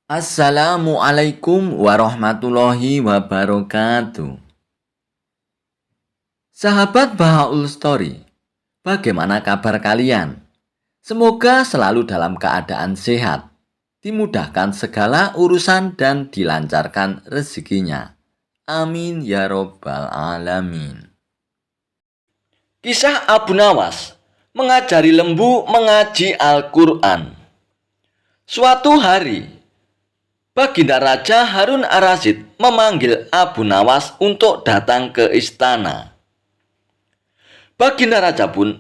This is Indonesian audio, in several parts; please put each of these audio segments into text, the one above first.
Assalamualaikum warahmatullahi wabarakatuh. Sahabat Bahaul Story, bagaimana kabar kalian? Semoga selalu dalam keadaan sehat, dimudahkan segala urusan dan dilancarkan rezekinya. Amin ya robbal alamin. Kisah Abu Nawas mengajari lembu mengaji Al-Quran. Suatu hari, Baginda Raja Harun ar-Rasyid memanggil Abu Nawas untuk datang ke istana. Baginda Raja pun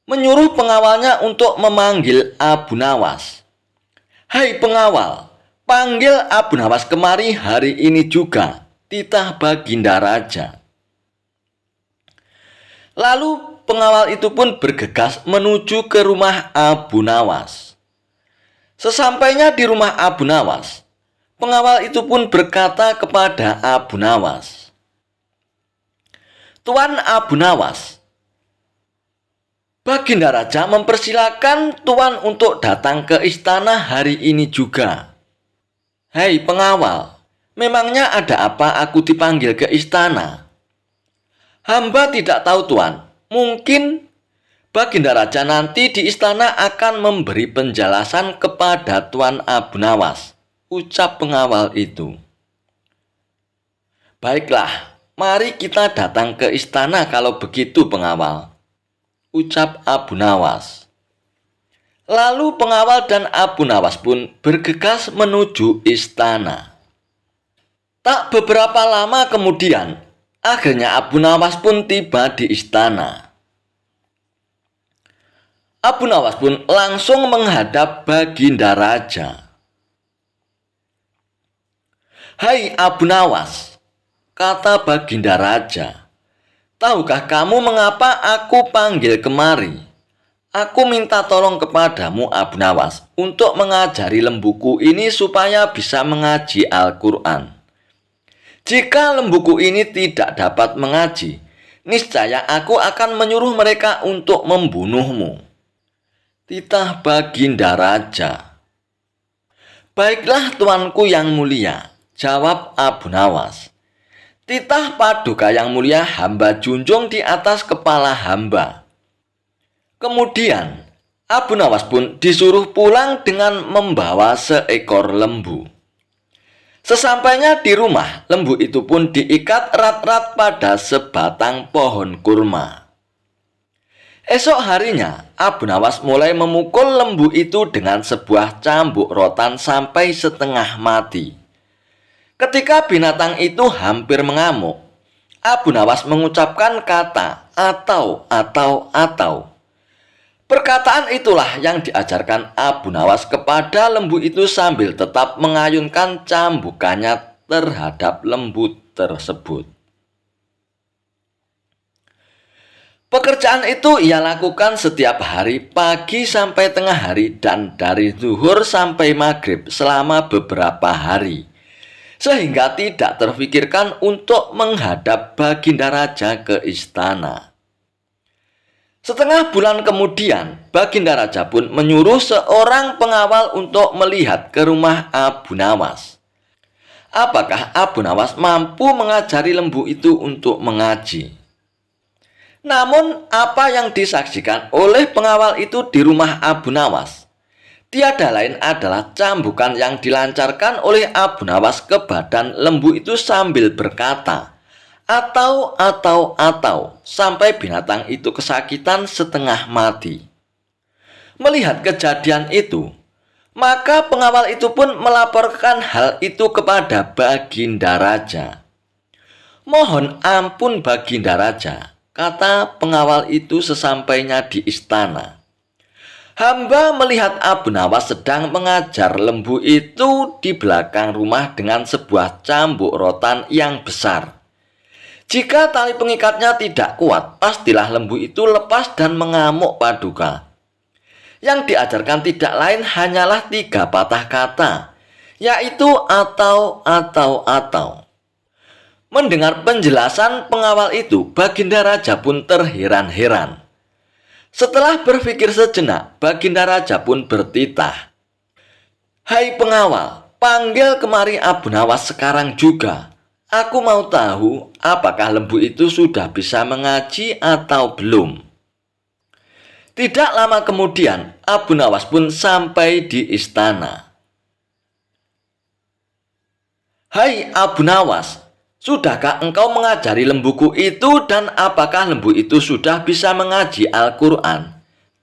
menyuruh pengawalnya untuk memanggil Abu Nawas. "Hai pengawal, panggil Abu Nawas kemari hari ini juga," titah Baginda Raja. Lalu pengawal itu pun bergegas menuju ke rumah Abu Nawas. Sesampainya di rumah Abu Nawas, pengawal itu pun berkata kepada Abu Nawas, "Tuan Abu Nawas, Baginda Raja mempersilakan Tuan untuk datang ke istana hari ini juga." "Hai pengawal, memangnya ada apa aku dipanggil ke istana?" "Hamba tidak tahu Tuan, mungkin Baginda Raja nanti di istana akan memberi penjelasan kepada Tuan Abu Nawas," ucap pengawal itu. "Baiklah, mari kita datang ke istana kalau begitu pengawal," ucap Abu Nawas. Lalu pengawal dan Abu Nawas pun bergegas menuju istana. Tak beberapa lama kemudian, akhirnya Abu Nawas pun tiba di istana. Abu Nawas pun langsung menghadap Baginda Raja. "Hai Abu Nawas," kata Baginda Raja, "tahukah kamu mengapa aku panggil kemari? Aku minta tolong kepadamu Abu Nawas untuk mengajari lembuku ini supaya bisa mengaji Al-Quran. Jika lembuku ini tidak dapat mengaji, niscaya aku akan menyuruh mereka untuk membunuhmu," titah Baginda Raja. "Baiklah tuanku yang mulia," jawab Abu Nawas. "Titah paduka yang mulia hamba junjung di atas kepala hamba." Kemudian Abu Nawas pun disuruh pulang dengan membawa seekor lembu. Sesampainya di rumah, lembu itu pun diikat erat-erat pada sebatang pohon kurma. Esok harinya, Abu Nawas mulai memukul lembu itu dengan sebuah cambuk rotan sampai setengah mati. Ketika binatang itu hampir mengamuk, Abu Nawas mengucapkan kata atau. Perkataan itulah yang diajarkan Abu Nawas kepada lembu itu sambil tetap mengayunkan cambukannya terhadap lembu tersebut. Pekerjaan itu ia lakukan setiap hari pagi sampai tengah hari dan dari zuhur sampai maghrib selama beberapa hari, sehingga tidak terfikirkan untuk menghadap Baginda Raja ke istana. Setengah bulan kemudian, Baginda Raja pun menyuruh seorang pengawal untuk melihat ke rumah Abu Nawas. Apakah Abu Nawas mampu mengajari lembu itu untuk mengaji? Namun, apa yang disaksikan oleh pengawal itu di rumah Abu Nawas tiada lain adalah cambukan yang dilancarkan oleh Abu Nawas ke badan lembu itu sambil berkata, atau, sampai binatang itu kesakitan setengah mati. Melihat kejadian itu, maka pengawal itu pun melaporkan hal itu kepada Baginda Raja. "Mohon ampun Baginda Raja," kata pengawal itu sesampainya di istana. "Hamba melihat Abu Nawas sedang mengajar lembu itu di belakang rumah dengan sebuah cambuk rotan yang besar. Jika tali pengikatnya tidak kuat, pastilah lembu itu lepas dan mengamuk paduka. Yang diajarkan tidak lain hanyalah 3 patah kata, yaitu atau. Mendengar penjelasan pengawal itu, Baginda Raja pun terheran-heran. Setelah berpikir sejenak, Baginda Raja pun bertitah, Hai pengawal, panggil kemari Abu Nawas sekarang juga. Aku mau tahu apakah lembu itu sudah bisa mengaji atau belum. Tidak lama kemudian, Abu Nawas pun sampai di istana. Hai Abu Nawas, sudahkah engkau mengajari lembuku itu dan apakah lembu itu sudah bisa mengaji Al-Quran?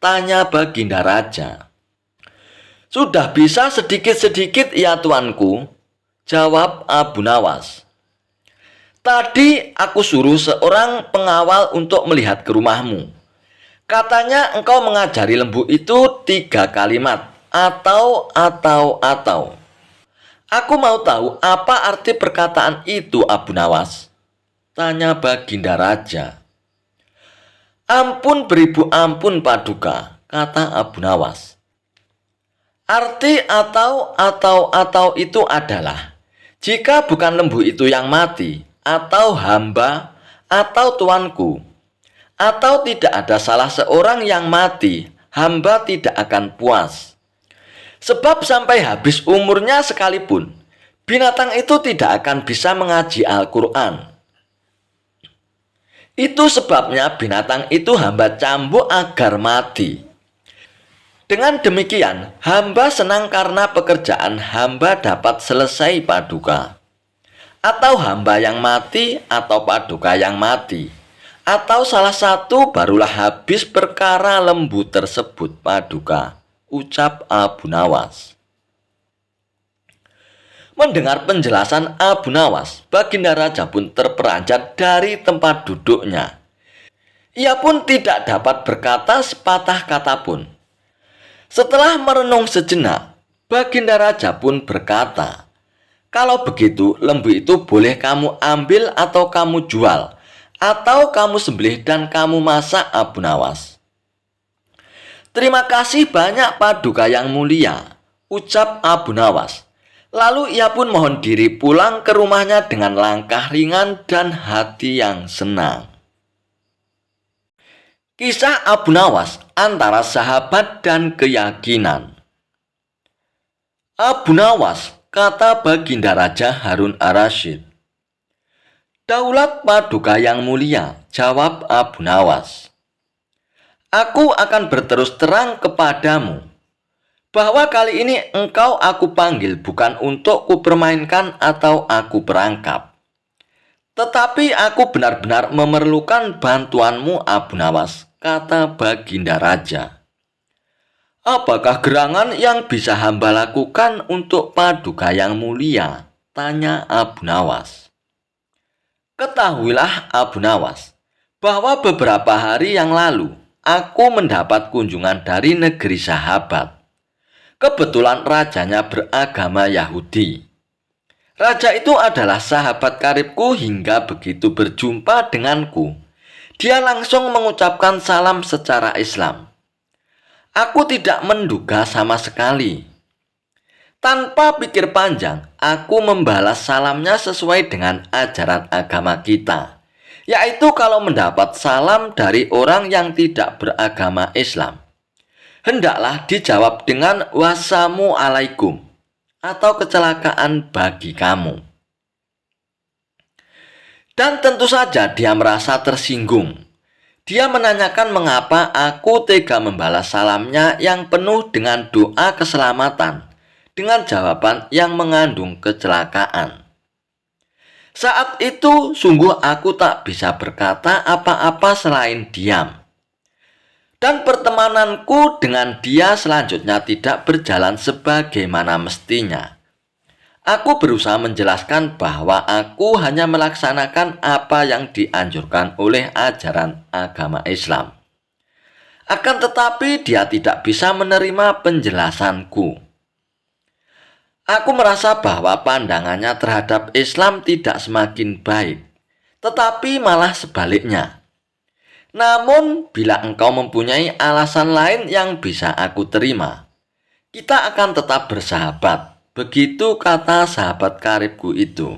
Tanya Baginda Raja. Sudah bisa sedikit-sedikit ya tuanku, jawab Abu Nawas. Tadi aku suruh seorang pengawal untuk melihat ke rumahmu. Katanya engkau mengajari lembu itu 3 kalimat, atau. Aku mau tahu apa arti perkataan itu Abu Nawas. Tanya Baginda Raja. Ampun beribu ampun Paduka, kata Abu Nawas. Arti atau itu adalah, jika bukan lembu itu yang mati, atau hamba, atau tuanku, atau tidak ada salah seorang yang mati, hamba tidak akan puas. Sebab sampai habis umurnya sekalipun, binatang itu tidak akan bisa mengaji Al-Quran. Itu sebabnya binatang itu hamba cambuk agar mati. Dengan demikian, hamba senang karena pekerjaan hamba dapat selesai Paduka. Atau hamba yang mati atau Paduka yang mati, atau salah satu barulah habis perkara lembu tersebut Paduka, ucap Abu Nawas. Mendengar penjelasan Abu Nawas, Baginda Raja pun terperanjat dari tempat duduknya. Ia pun tidak dapat berkata sepatah kata pun. Setelah merenung sejenak, Baginda Raja pun berkata, kalau begitu lembu itu boleh kamu ambil atau kamu jual, atau kamu sembelih dan kamu masak Abu Nawas. Terima kasih banyak Paduka yang mulia, ucap Abu Nawas. Lalu ia pun mohon diri pulang ke rumahnya dengan langkah ringan dan hati yang senang. Kisah Abu Nawas antara sahabat dan keyakinan. Abu Nawas, kata Baginda Raja Harun Ar-Rasyid. Daulat Paduka yang mulia, jawab Abu Nawas. Aku akan berterus terang kepadamu, bahwa kali ini engkau aku panggil bukan untuk kupermainkan atau aku perangkap. Tetapi aku benar-benar memerlukan bantuanmu Abu Nawas, kata Baginda Raja. Apakah gerangan yang bisa hamba lakukan untuk Paduka yang mulia? Tanya Abu Nawas. Ketahuilah Abu Nawas, bahwa beberapa hari yang lalu aku mendapat kunjungan dari negeri sahabat. Kebetulan rajanya beragama Yahudi. Raja itu adalah sahabat karibku hingga begitu berjumpa denganku, dia langsung mengucapkan salam secara Islam. Aku tidak menduga sama sekali. Tanpa pikir panjang, aku membalas salamnya sesuai dengan ajaran agama kita, yaitu kalau mendapat salam dari orang yang tidak beragama Islam, hendaklah dijawab dengan wassalamu alaikum, atau kecelakaan bagi kamu. Dan tentu saja dia merasa tersinggung. Dia menanyakan mengapa aku tega membalas salamnya yang penuh dengan doa keselamatan, dengan jawaban yang mengandung kecelakaan. Saat itu sungguh aku tak bisa berkata apa-apa selain diam. Dan pertemananku dengan dia selanjutnya tidak berjalan sebagaimana mestinya. Aku berusaha menjelaskan bahwa aku hanya melaksanakan apa yang dianjurkan oleh ajaran agama Islam. Akan tetapi dia tidak bisa menerima penjelasanku. Aku merasa bahwa pandangannya terhadap Islam tidak semakin baik, tetapi malah sebaliknya. Namun, bila engkau mempunyai alasan lain yang bisa aku terima, kita akan tetap bersahabat. Begitu kata sahabat karibku itu.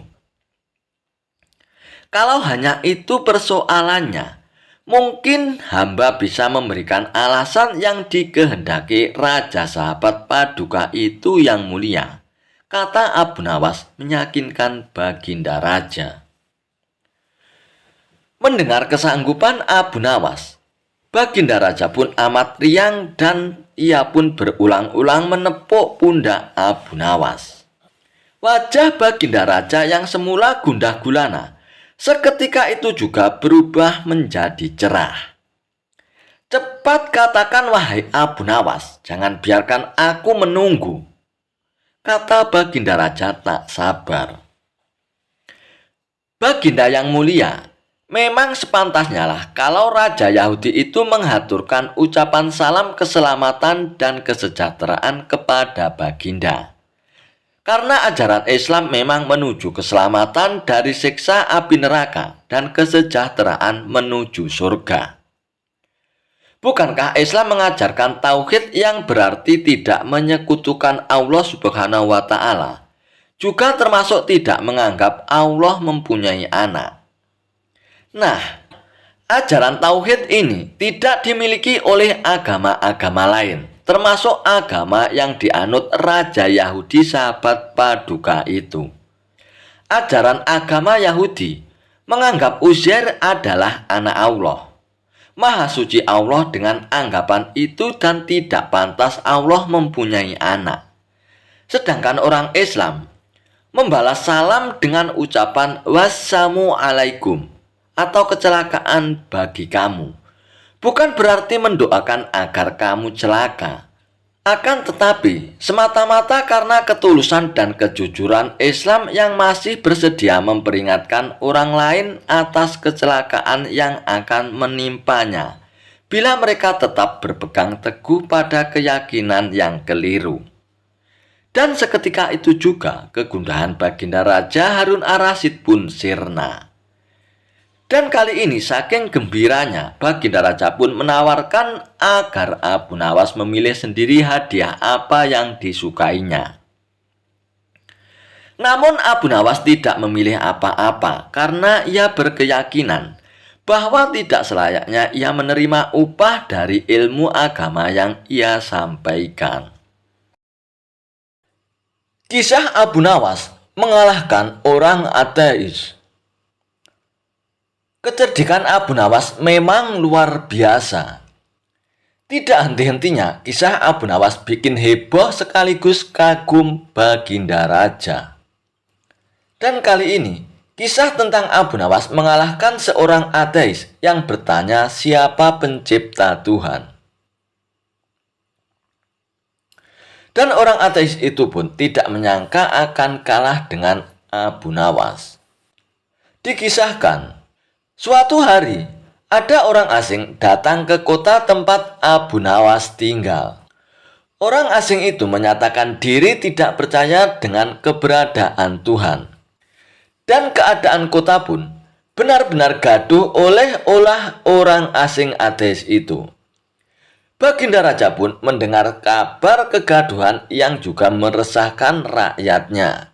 Kalau hanya itu persoalannya, Mungkin hamba bisa memberikan alasan yang dikehendaki Raja Sahabat Paduka itu yang mulia, kata Abu Nawas meyakinkan Baginda Raja. Mendengar kesanggupan Abu Nawas, Baginda Raja pun amat riang dan ia pun berulang-ulang menepuk pundak Abu Nawas. Wajah Baginda Raja yang semula gundah gulana seketika itu juga berubah menjadi cerah. "Cepat katakan wahai Abu Nawas, jangan biarkan aku menunggu," kata Baginda Raja tak sabar. "Baginda yang mulia, memang sepantasnya lah kalau Raja Yahudi itu menghaturkan ucapan salam keselamatan dan kesejahteraan kepada Baginda. Karena ajaran Islam memang menuju keselamatan dari siksa api neraka dan kesejahteraan menuju surga. Bukankah Islam mengajarkan tauhid yang berarti tidak menyekutukan Allah Subhanahu wa Ta'ala, juga termasuk tidak menganggap Allah mempunyai anak? Nah, ajaran tauhid ini tidak dimiliki oleh agama-agama lain, termasuk agama yang dianut Raja Yahudi Sahabat Paduka itu. Ajaran agama Yahudi menganggap Uzair adalah anak Allah. Maha suci Allah dengan anggapan itu dan tidak pantas Allah mempunyai anak. Sedangkan orang Islam membalas salam dengan ucapan wassalamu alaikum atau kecelakaan bagi kamu. Bukan berarti mendoakan agar kamu celaka. Akan tetapi, semata-mata karena ketulusan dan kejujuran Islam yang masih bersedia memperingatkan orang lain atas kecelakaan yang akan menimpanya, bila mereka tetap berpegang teguh pada keyakinan yang keliru. Dan seketika itu juga kegundahan Baginda Raja Harun ar-Rasyid pun sirna. Dan kali ini saking gembiranya, Baginda Raja pun menawarkan agar Abu Nawas memilih sendiri hadiah apa yang disukainya. Namun Abu Nawas tidak memilih apa-apa karena ia berkeyakinan bahwa tidak selayaknya ia menerima upah dari ilmu agama yang ia sampaikan. Kisah Abu Nawas mengalahkan orang ateis. Kecerdikan Abu Nawas memang luar biasa. Tidak henti-hentinya kisah Abu Nawas bikin heboh sekaligus kagum Baginda Raja. Dan kali ini, kisah tentang Abu Nawas mengalahkan seorang ateis yang bertanya siapa pencipta Tuhan. Dan orang ateis itu pun tidak menyangka akan kalah dengan Abu Nawas. Dikisahkan, suatu hari, ada orang asing datang ke kota tempat Abu Nawas tinggal. Orang asing itu menyatakan diri tidak percaya dengan keberadaan Tuhan. Dan keadaan kota pun benar-benar gaduh oleh orang asing ateis itu. Baginda Raja pun mendengar kabar kegaduhan yang juga meresahkan rakyatnya.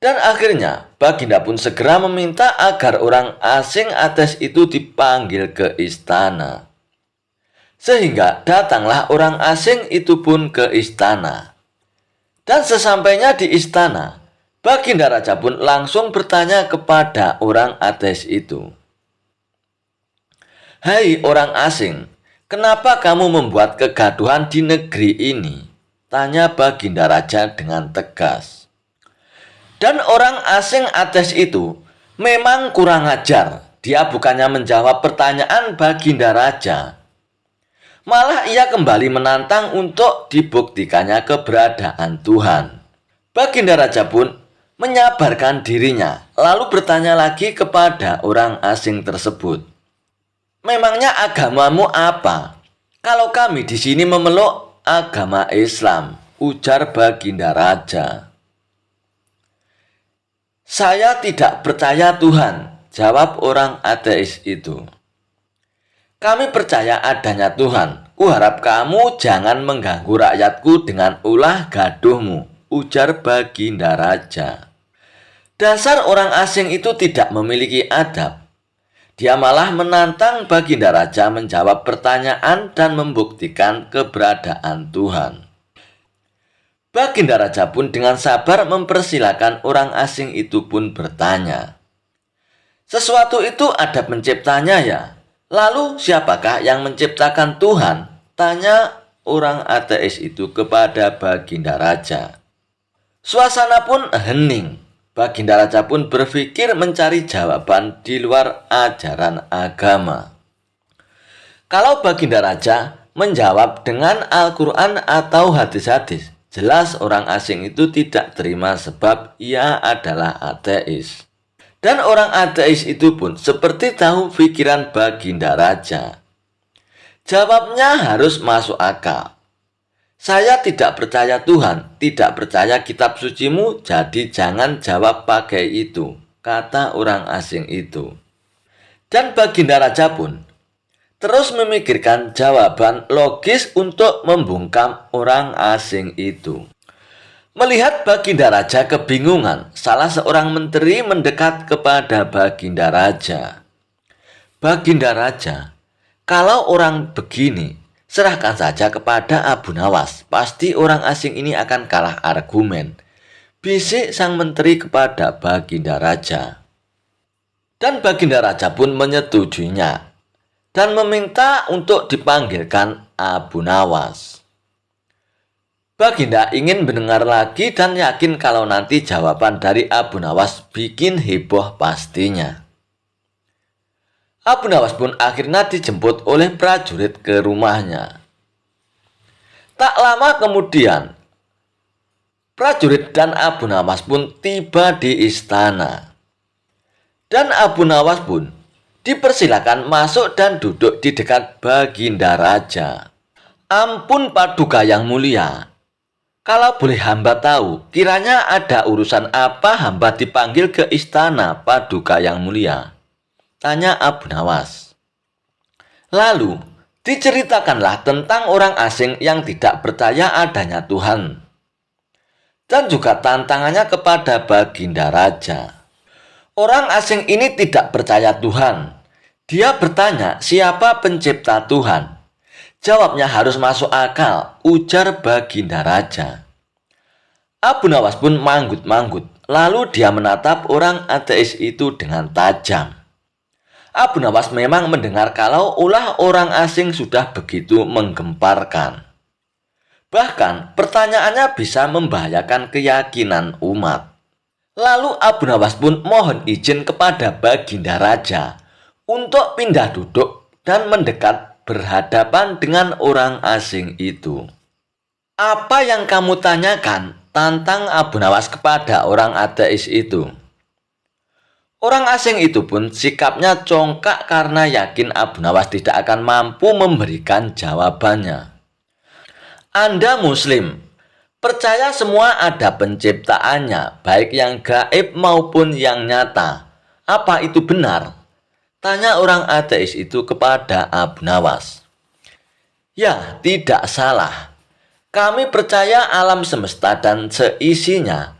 Dan akhirnya Baginda pun segera meminta agar orang asing ateis itu dipanggil ke istana. Sehingga datanglah orang asing itu pun ke istana. Dan sesampainya di istana, Baginda Raja pun langsung bertanya kepada orang ateis itu. "Hai orang asing, kenapa kamu membuat kegaduhan di negeri ini?" tanya Baginda Raja dengan tegas. Dan orang asing ateis itu memang kurang ajar. Dia bukannya menjawab pertanyaan Baginda Raja, malah ia kembali menantang untuk dibuktikannya keberadaan Tuhan. Baginda Raja pun menyabarkan dirinya, lalu bertanya lagi kepada orang asing tersebut, "Memangnya agamamu apa? Kalau kami di sini memeluk agama Islam," ujar Baginda Raja. "Saya tidak percaya Tuhan," jawab orang ateis itu. "Kami percaya adanya Tuhan. Kuharap kamu jangan mengganggu rakyatku dengan ulah gaduhmu," ujar Baginda Raja. Dasar orang asing itu tidak memiliki adab. Dia malah menantang Baginda Raja menjawab pertanyaan dan membuktikan keberadaan Tuhan. Baginda Raja pun dengan sabar mempersilahkan orang asing itu pun bertanya. Sesuatu itu ada penciptanya ya. Lalu siapakah yang menciptakan Tuhan? Tanya orang ateis itu kepada Baginda Raja. Suasana pun hening. Baginda Raja pun berpikir mencari jawaban di luar ajaran agama. Kalau Baginda Raja menjawab dengan Al-Quran atau hadis-hadis, jelas orang asing itu tidak terima sebab ia adalah ateis. Dan orang ateis itu pun seperti tahu pikiran Baginda Raja. Jawabnya harus masuk akal. Saya tidak percaya Tuhan, tidak percaya kitab sucimu, jadi jangan jawab pakai itu, kata orang asing itu. Dan Baginda Raja pun terus memikirkan jawaban logis untuk membungkam orang asing itu. Melihat Baginda Raja kebingungan, salah seorang menteri mendekat kepada Baginda Raja. Baginda Raja, kalau orang begini, serahkan saja kepada Abu Nawas. Pasti orang asing ini akan kalah argumen, bisik sang menteri kepada Baginda Raja. Dan Baginda Raja pun menyetujuinya dan meminta untuk dipanggilkan Abu Nawas. Baginda ingin mendengar lagi dan yakin kalau nanti jawaban dari Abu Nawas bikin heboh pastinya. Abu Nawas pun akhirnya dijemput oleh prajurit ke rumahnya. Tak lama kemudian, prajurit dan Abu Nawas pun tiba di istana. Dan Abu Nawas pun dipersilakan masuk dan duduk di dekat Baginda Raja. Ampun Paduka yang mulia, kalau boleh hamba tahu, kiranya ada urusan apa hamba dipanggil ke istana Paduka yang mulia? Tanya Abu Nawas. Lalu diceritakanlah tentang orang asing yang tidak percaya adanya Tuhan. Dan juga tantangannya kepada Baginda Raja. Orang asing ini tidak percaya Tuhan. Dia bertanya siapa pencipta Tuhan. Jawabnya harus masuk akal, ujar Baginda Raja. Abu Nawas pun manggut-manggut. Lalu dia menatap orang ateis itu dengan tajam. Abu Nawas memang mendengar kalau ulah orang asing sudah begitu menggemparkan. Bahkan pertanyaannya bisa membahayakan keyakinan umat. Lalu Abu Nawas pun mohon izin kepada Baginda Raja untuk pindah duduk dan mendekat berhadapan dengan orang asing itu. Apa yang kamu tanyakan? Tantang Abu Nawas kepada orang ateis itu. Orang asing itu pun sikapnya congkak karena yakin Abu Nawas tidak akan mampu memberikan jawabannya. Anda Muslim, percaya semua ada penciptaannya, baik yang gaib maupun yang nyata. Apa itu benar? Tanya orang ateis itu kepada Abu Nawas. Ya, tidak salah. Kami percaya alam semesta dan seisinya.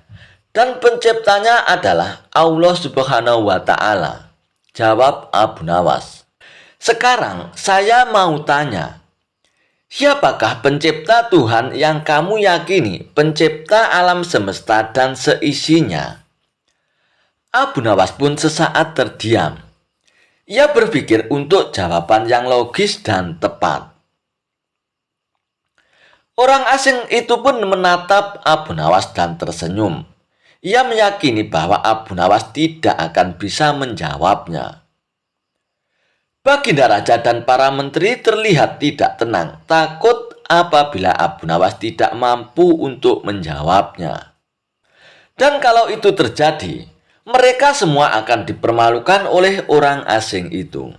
Dan penciptanya adalah Allah Subhanahu wa Ta'ala. Jawab Abu Nawas. Sekarang saya mau tanya, siapakah pencipta Tuhan yang kamu yakini pencipta alam semesta dan seisinya? Abu Nawas pun sesaat terdiam. Ia berpikir untuk jawaban yang logis dan tepat. Orang asing itu pun menatap Abu Nawas dan tersenyum. Ia meyakini bahwa Abu Nawas tidak akan bisa menjawabnya. Baginda Raja dan para menteri terlihat tidak tenang, takut apabila Abu Nawas tidak mampu untuk menjawabnya. Dan kalau itu terjadi, mereka semua akan dipermalukan oleh orang asing itu.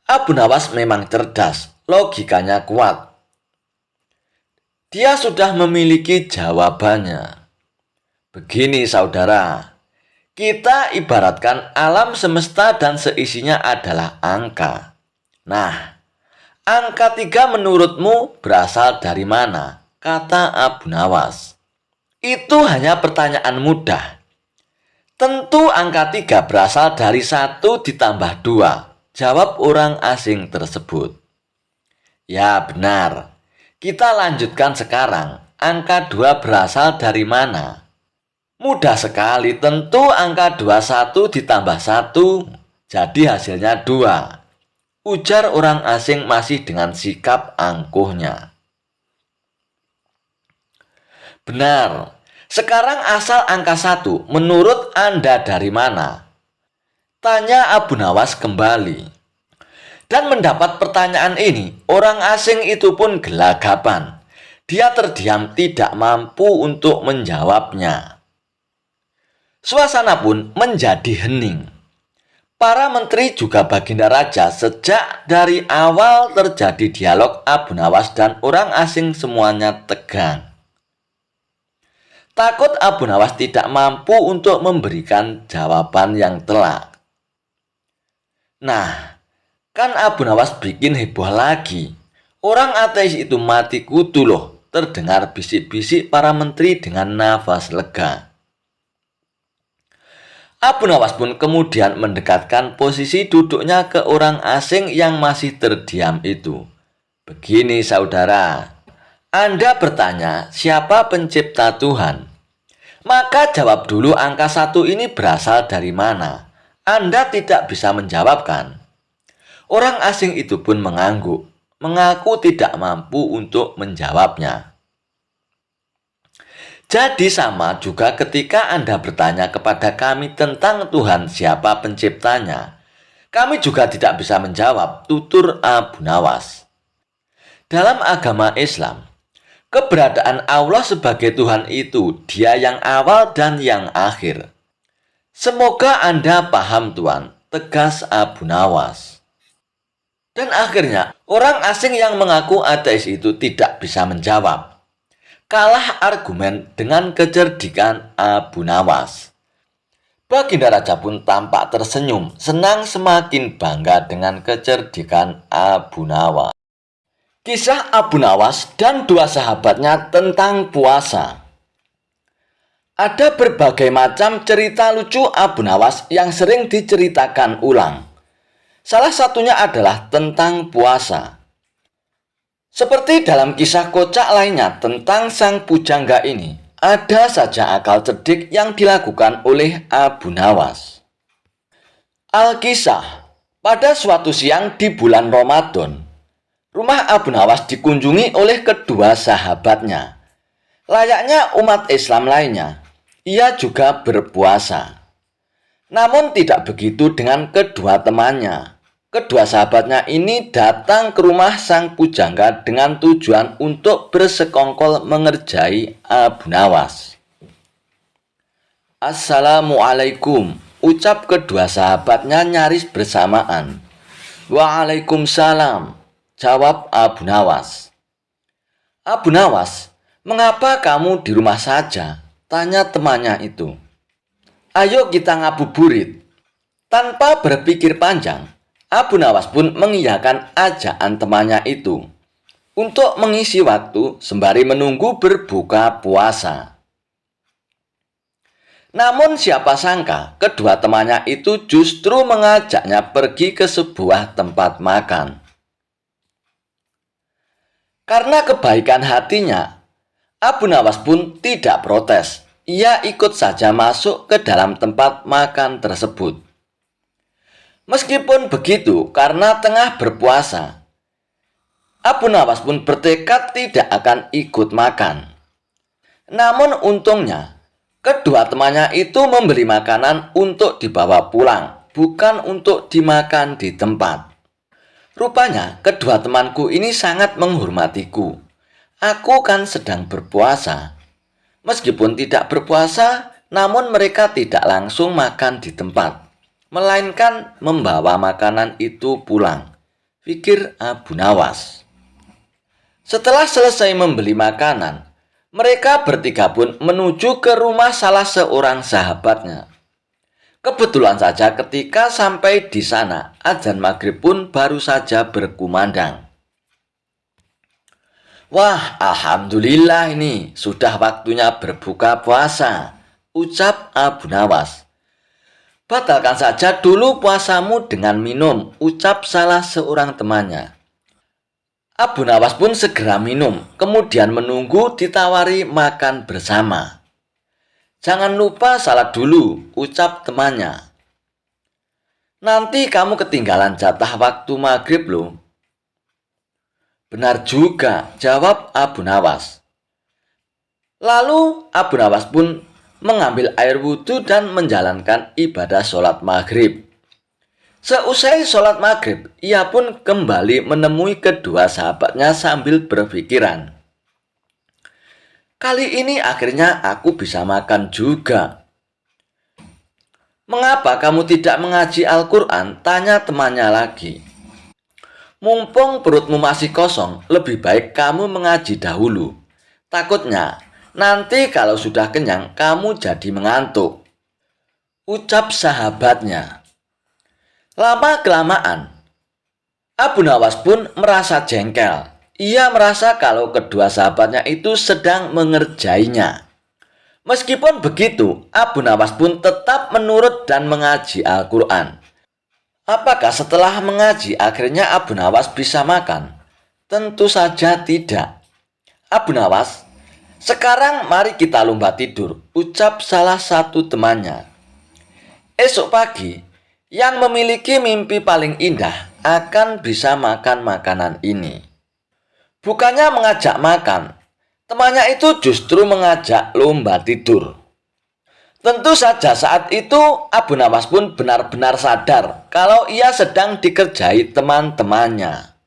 Abu Nawas memang cerdas, logikanya kuat. Dia sudah memiliki jawabannya. Begini saudara, kita ibaratkan alam semesta dan seisinya adalah angka. Nah, angka 3 menurutmu berasal dari mana? Kata Abu Nawas. Itu hanya pertanyaan mudah. Tentu angka 3 berasal dari 1 ditambah 2, jawab orang asing tersebut. Ya benar. Kita lanjutkan sekarang. Angka 2 berasal dari mana? Mudah sekali, tentu angka 21 ditambah 1, jadi hasilnya 2. Ujar orang asing masih dengan sikap angkuhnya. Benar. Sekarang asal angka 1 menurut Anda dari mana? Tanya Abu Nawas kembali. Dan mendapat pertanyaan ini, orang asing itu pun gelagapan. Dia terdiam tidak mampu untuk menjawabnya. Suasana pun menjadi hening. Para menteri juga baginda raja sejak dari awal terjadi dialog Abu Nawas dan orang asing semuanya tegang. Takut Abu Nawas tidak mampu untuk memberikan jawaban yang telak. Nah, kan Abu Nawas bikin heboh lagi. Orang ateis itu mati kutu loh, terdengar bisik-bisik para menteri dengan nafas lega. Abu Nawas pun kemudian mendekatkan posisi duduknya ke orang asing yang masih terdiam itu. Begini saudara, Anda bertanya siapa pencipta Tuhan? Maka jawab dulu angka 1 ini berasal dari mana? Anda tidak bisa menjawabkan. Orang asing itu pun mengangguk, mengaku tidak mampu untuk menjawabnya. Jadi sama juga ketika Anda bertanya kepada kami tentang Tuhan siapa penciptanya. Kami juga tidak bisa menjawab, tutur Abu Nawas. Dalam agama Islam, keberadaan Allah sebagai Tuhan itu Dia yang awal dan yang akhir. Semoga Anda paham Tuan, tegas Abu Nawas. Dan akhirnya, orang asing yang mengaku ateis itu tidak bisa menjawab. Kalah argumen dengan kecerdikan Abu Nawas. Baginda Raja pun tampak tersenyum, senang semakin bangga dengan kecerdikan Abu Nawas. Kisah Abu Nawas dan dua sahabatnya tentang puasa. Ada berbagai macam cerita lucu Abu Nawas yang sering diceritakan ulang. Salah satunya adalah tentang puasa. Seperti dalam kisah kocak lainnya tentang sang pujangga ini, ada saja akal cerdik yang dilakukan oleh Abu Nawas. Alkisah, pada suatu siang di bulan Ramadan, rumah Abu Nawas dikunjungi oleh kedua sahabatnya. Layaknya umat Islam lainnya, ia juga berpuasa. Namun tidak begitu dengan kedua temannya. Kedua sahabatnya ini datang ke rumah sang pujangga dengan tujuan untuk bersekongkol mengerjai Abu Nawas. Assalamualaikum, ucap kedua sahabatnya nyaris bersamaan. Waalaikumsalam, jawab Abu Nawas. Abu Nawas, mengapa kamu di rumah saja? Tanya temannya itu. Ayo kita ngabuburit. Tanpa berpikir panjang, Abu Nawas pun mengiyakan ajakan temannya itu untuk mengisi waktu sembari menunggu berbuka puasa. Namun siapa sangka kedua temannya itu justru mengajaknya pergi ke sebuah tempat makan. Karena kebaikan hatinya, Abu Nawas pun tidak protes. Ia ikut saja masuk ke dalam tempat makan tersebut. Meskipun begitu, karena tengah berpuasa, Abu Nawas pun bertekad tidak akan ikut makan. Namun untungnya, kedua temannya itu membeli makanan untuk dibawa pulang, bukan untuk dimakan di tempat. Rupanya, kedua temanku ini sangat menghormatiku. Aku kan sedang berpuasa. Meskipun tidak berpuasa, namun mereka tidak langsung makan di tempat, melainkan membawa makanan itu pulang, pikir Abu Nawas. Setelah selesai membeli makanan, mereka bertiga pun menuju ke rumah salah seorang sahabatnya. Kebetulan saja ketika sampai di sana, azan maghrib pun baru saja berkumandang. Wah, alhamdulillah ini sudah waktunya berbuka puasa, ucap Abu Nawas. Batalkan saja dulu puasamu dengan minum, ucap salah seorang temannya. Abu Nawas pun segera minum, kemudian menunggu ditawari makan bersama. Jangan lupa salat dulu, ucap temannya. Nanti kamu ketinggalan jatah waktu maghrib loh. Benar juga, jawab Abu Nawas. Lalu Abu Nawas pun mengambil air wudhu dan menjalankan ibadah sholat maghrib. Seusai sholat maghrib, ia pun kembali menemui kedua sahabatnya sambil berpikiran. Kali ini akhirnya aku bisa makan juga. Mengapa kamu tidak mengaji Al-Quran? Tanya temannya lagi. Mumpung perutmu masih kosong, lebih baik kamu mengaji dahulu. Takutnya, nanti kalau sudah kenyang, kamu jadi mengantuk, ucap sahabatnya. Lama-kelamaan, Abu Nawas pun merasa jengkel. Ia merasa kalau kedua sahabatnya itu sedang mengerjainya. Meskipun begitu, Abu Nawas pun tetap menurut dan mengaji Al-Quran. Apakah setelah mengaji akhirnya Abu Nawas bisa makan? Tentu saja tidak. Abu Nawas, sekarang mari kita lomba tidur, ucap salah satu temannya. Esok pagi, yang memiliki mimpi paling indah akan bisa makan makanan ini. Bukannya mengajak makan, temannya itu justru mengajak lomba tidur. Tentu saja saat itu Abu Nawas pun benar-benar sadar kalau ia sedang dikerjai teman-temannya.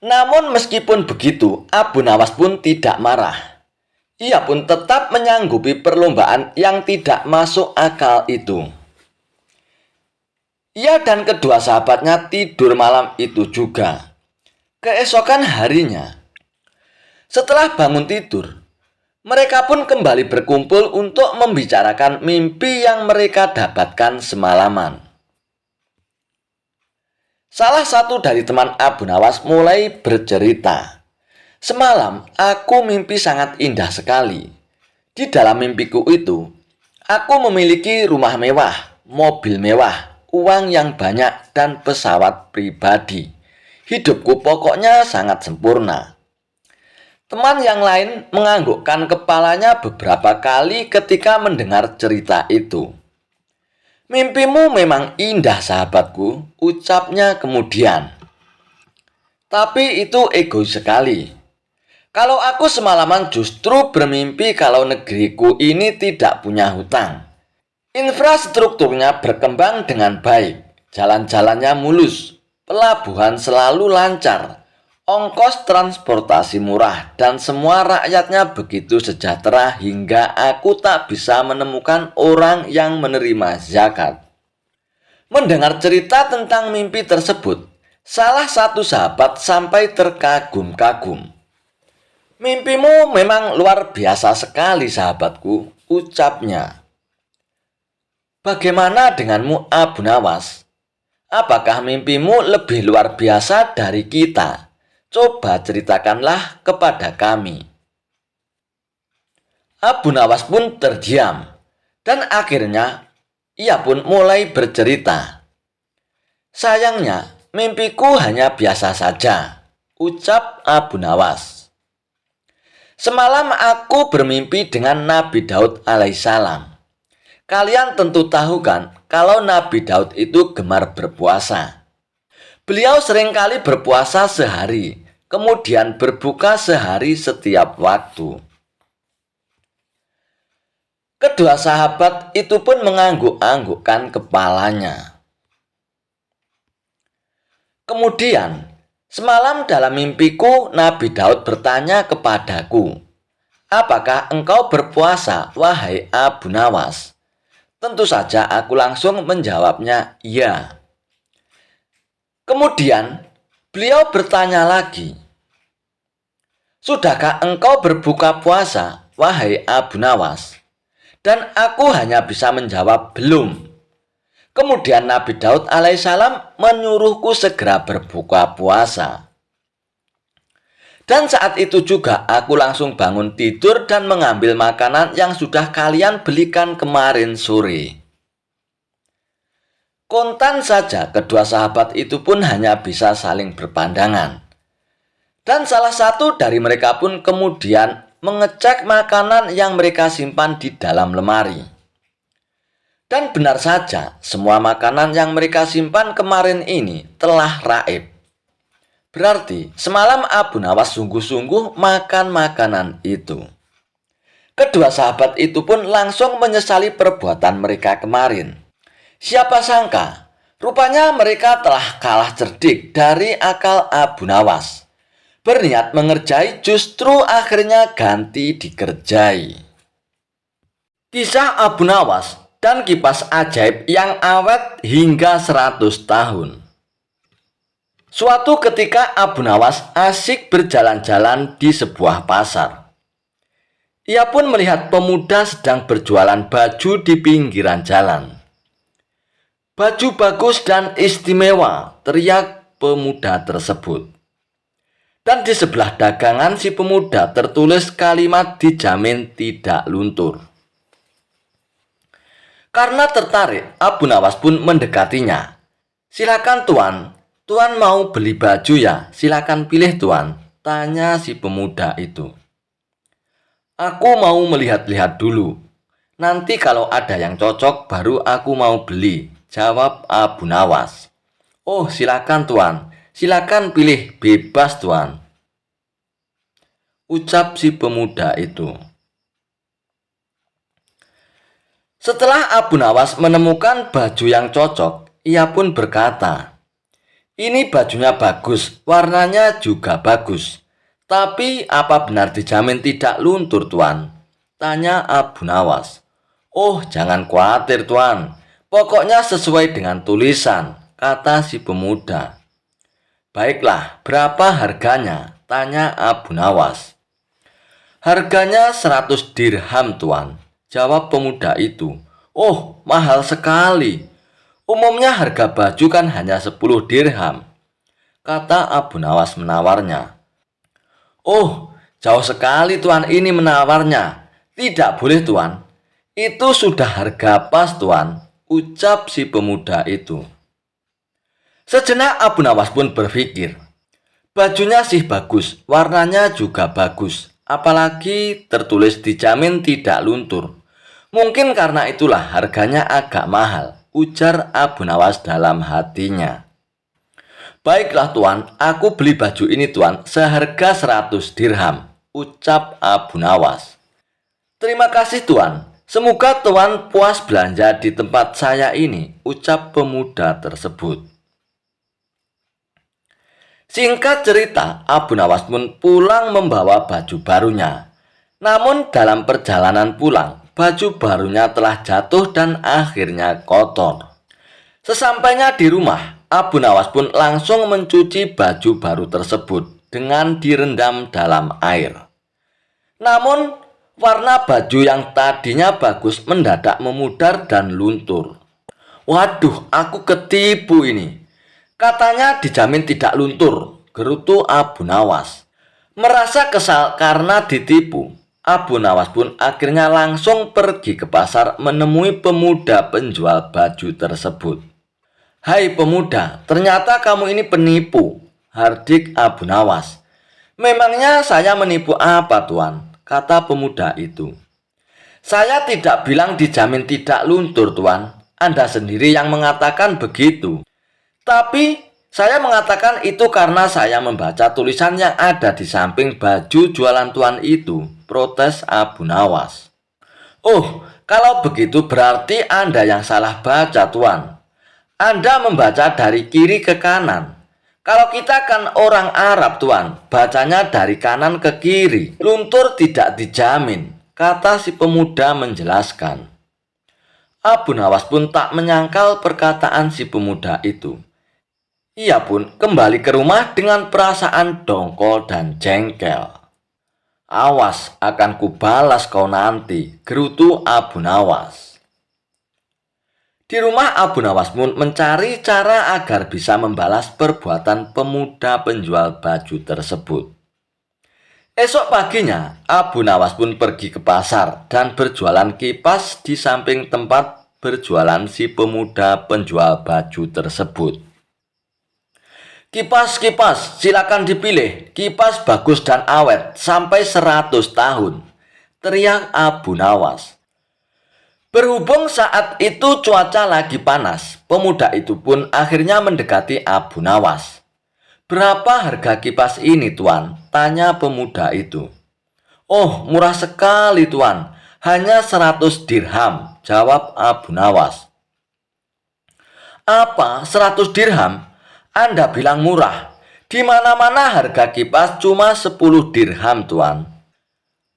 Namun meskipun begitu, Abu Nawas pun tidak marah. Ia pun tetap menyanggupi perlombaan yang tidak masuk akal itu. Ia dan kedua sahabatnya tidur malam itu juga. Keesokan harinya, setelah bangun tidur, mereka pun kembali berkumpul untuk membicarakan mimpi yang mereka dapatkan semalaman. Salah satu dari teman Abu Nawas mulai bercerita. Semalam aku mimpi sangat indah sekali. Di dalam mimpiku itu, aku memiliki rumah mewah, mobil mewah, uang yang banyak dan pesawat pribadi. Hidupku pokoknya sangat sempurna. Teman yang lain menganggukkan kepalanya beberapa kali ketika mendengar cerita itu. Mimpimu memang indah sahabatku, ucapnya kemudian. Tapi itu egois sekali. Kalau aku semalaman justru bermimpi kalau negeriku ini tidak punya hutang. Infrastrukturnya berkembang dengan baik, jalan-jalannya mulus, pelabuhan selalu lancar, ongkos transportasi murah, dan semua rakyatnya begitu sejahtera hingga aku tak bisa menemukan orang yang menerima zakat. Mendengar cerita tentang mimpi tersebut, salah satu sahabat sampai terkagum-kagum. Mimpimu memang luar biasa sekali sahabatku, ucapnya. Bagaimana denganmu Abu Nawas? Apakah mimpimu lebih luar biasa dari kita? Coba ceritakanlah kepada kami. Abu Nawas pun terdiam dan akhirnya ia pun mulai bercerita. Sayangnya mimpiku hanya biasa saja, ucap Abu Nawas. Semalam aku bermimpi dengan Nabi Daud alaihissalam. Kalian tentu tahu kan kalau Nabi Daud itu gemar berpuasa. Beliau seringkali berpuasa sehari, kemudian berbuka sehari setiap waktu. Kedua sahabat itu pun mengangguk-anggukkan kepalanya. Kemudian, semalam dalam mimpiku Nabi Daud bertanya kepadaku, "Apakah engkau berpuasa, wahai Abu Nawas?" Tentu saja aku langsung menjawabnya, "Ya." Kemudian beliau bertanya lagi, "Sudahkah engkau berbuka puasa, wahai Abu Nawas?" Dan aku hanya bisa menjawab, "Belum." Kemudian Nabi Daud alaihissalam menyuruhku segera berbuka puasa. Dan saat itu juga aku langsung bangun tidur dan mengambil makanan yang sudah kalian belikan kemarin sore. Kontan saja kedua sahabat itu pun hanya bisa saling berpandangan. Dan salah satu dari mereka pun kemudian mengecek makanan yang mereka simpan di dalam lemari. Dan benar saja, semua makanan yang mereka simpan kemarin ini telah raib. Berarti semalam Abu Nawas sungguh-sungguh makan makanan itu. Kedua sahabat itu pun langsung menyesali perbuatan mereka kemarin. Siapa sangka, rupanya mereka telah kalah cerdik dari akal Abu Nawas. Berniat mengerjai justru akhirnya ganti dikerjai. Kisah Abu Nawas dan kipas ajaib yang awet hingga 100 tahun. Suatu ketika Abu Nawas asik berjalan-jalan di sebuah pasar. Ia pun melihat pemuda sedang berjualan baju di pinggiran jalan. "Baju bagus dan istimewa," teriak pemuda tersebut. Dan di sebelah dagangan si pemuda tertulis kalimat dijamin tidak luntur. Karena tertarik, Abu Nawas pun mendekatinya. "Silakan tuan, tuan mau beli baju ya? Silakan pilih tuan," tanya si pemuda itu. "Aku mau melihat-lihat dulu. Nanti kalau ada yang cocok baru aku mau beli," jawab Abu Nawas. "Oh, silakan tuan, silakan pilih, bebas tuan," ucap si pemuda itu. Setelah Abu Nawas menemukan baju yang cocok, ia pun berkata, "Ini bajunya bagus, warnanya juga bagus. Tapi apa benar dijamin tidak luntur tuan?" tanya Abu Nawas. "Oh, jangan khawatir tuan, pokoknya sesuai dengan tulisan," kata si pemuda. "Baiklah, berapa harganya?" tanya Abu Nawas. "Harganya 100 dirham tuan," jawab pemuda itu. "Oh, mahal sekali. Umumnya harga baju kan hanya 10 dirham," kata Abu Nawas menawarnya. "Oh, jauh sekali tuan ini menawarnya. Tidak boleh tuan. Itu sudah harga pas tuan," ucap si pemuda itu. Sejenak Abu Nawas pun berpikir, bajunya sih bagus, warnanya juga bagus, apalagi tertulis dijamin tidak luntur. Mungkin karena itulah harganya agak mahal, ujar Abu Nawas dalam hatinya. "Baiklah tuan, aku beli baju ini tuan, seharga 100 dirham, ucap Abu Nawas. "Terima kasih tuan, semoga tuan puas belanja di tempat saya ini," ucap pemuda tersebut. Singkat cerita, Abu Nawas pun pulang membawa baju barunya. Namun dalam perjalanan pulang, baju barunya telah jatuh dan akhirnya kotor. Sesampainya di rumah, Abu Nawas pun langsung mencuci baju baru tersebut dengan direndam dalam air. Namun, warna baju yang tadinya bagus mendadak memudar dan luntur. "Waduh, aku ketipu ini. Katanya dijamin tidak luntur," gerutu Abu Nawas. Merasa kesal karena ditipu, Abu Nawas pun akhirnya langsung pergi ke pasar menemui pemuda penjual baju tersebut. "Hai pemuda, ternyata kamu ini penipu," hardik Abu Nawas. "Memangnya saya menipu apa tuan?" kata pemuda itu. "Saya tidak bilang dijamin tidak luntur tuan. Anda sendiri yang mengatakan begitu. Tapi saya mengatakan itu karena saya membaca tulisan yang ada di samping baju jualan tuan itu," protes Abu Nawas. "Oh, kalau begitu berarti Anda yang salah baca tuan. Anda membaca dari kiri ke kanan. Kalau kita kan orang Arab tuan, bacanya dari kanan ke kiri. Luntur tidak dijamin," kata si pemuda menjelaskan. Abu Nawas pun tak menyangkal perkataan si pemuda itu. Ia pun kembali ke rumah dengan perasaan dongkol dan jengkel. "Awas, akan kubalas kau nanti," gerutu Abu Nawas. Di rumah Abu Nawas pun mencari cara agar bisa membalas perbuatan pemuda penjual baju tersebut. Esok paginya, Abu Nawas pun pergi ke pasar dan berjualan kipas di samping tempat berjualan si pemuda penjual baju tersebut. Kipas, kipas, silakan dipilih. Kipas bagus dan awet sampai 100 tahun, teriak Abu Nawas. Berhubung saat itu cuaca lagi panas, pemuda itu pun akhirnya mendekati Abu Nawas. Berapa harga kipas ini, Tuan? Tanya pemuda itu. Oh, murah sekali, Tuan. Hanya 100 dirham, jawab Abu Nawas. Apa, 100 dirham? Anda bilang murah. Di mana-mana harga kipas cuma 10 dirham, Tuan,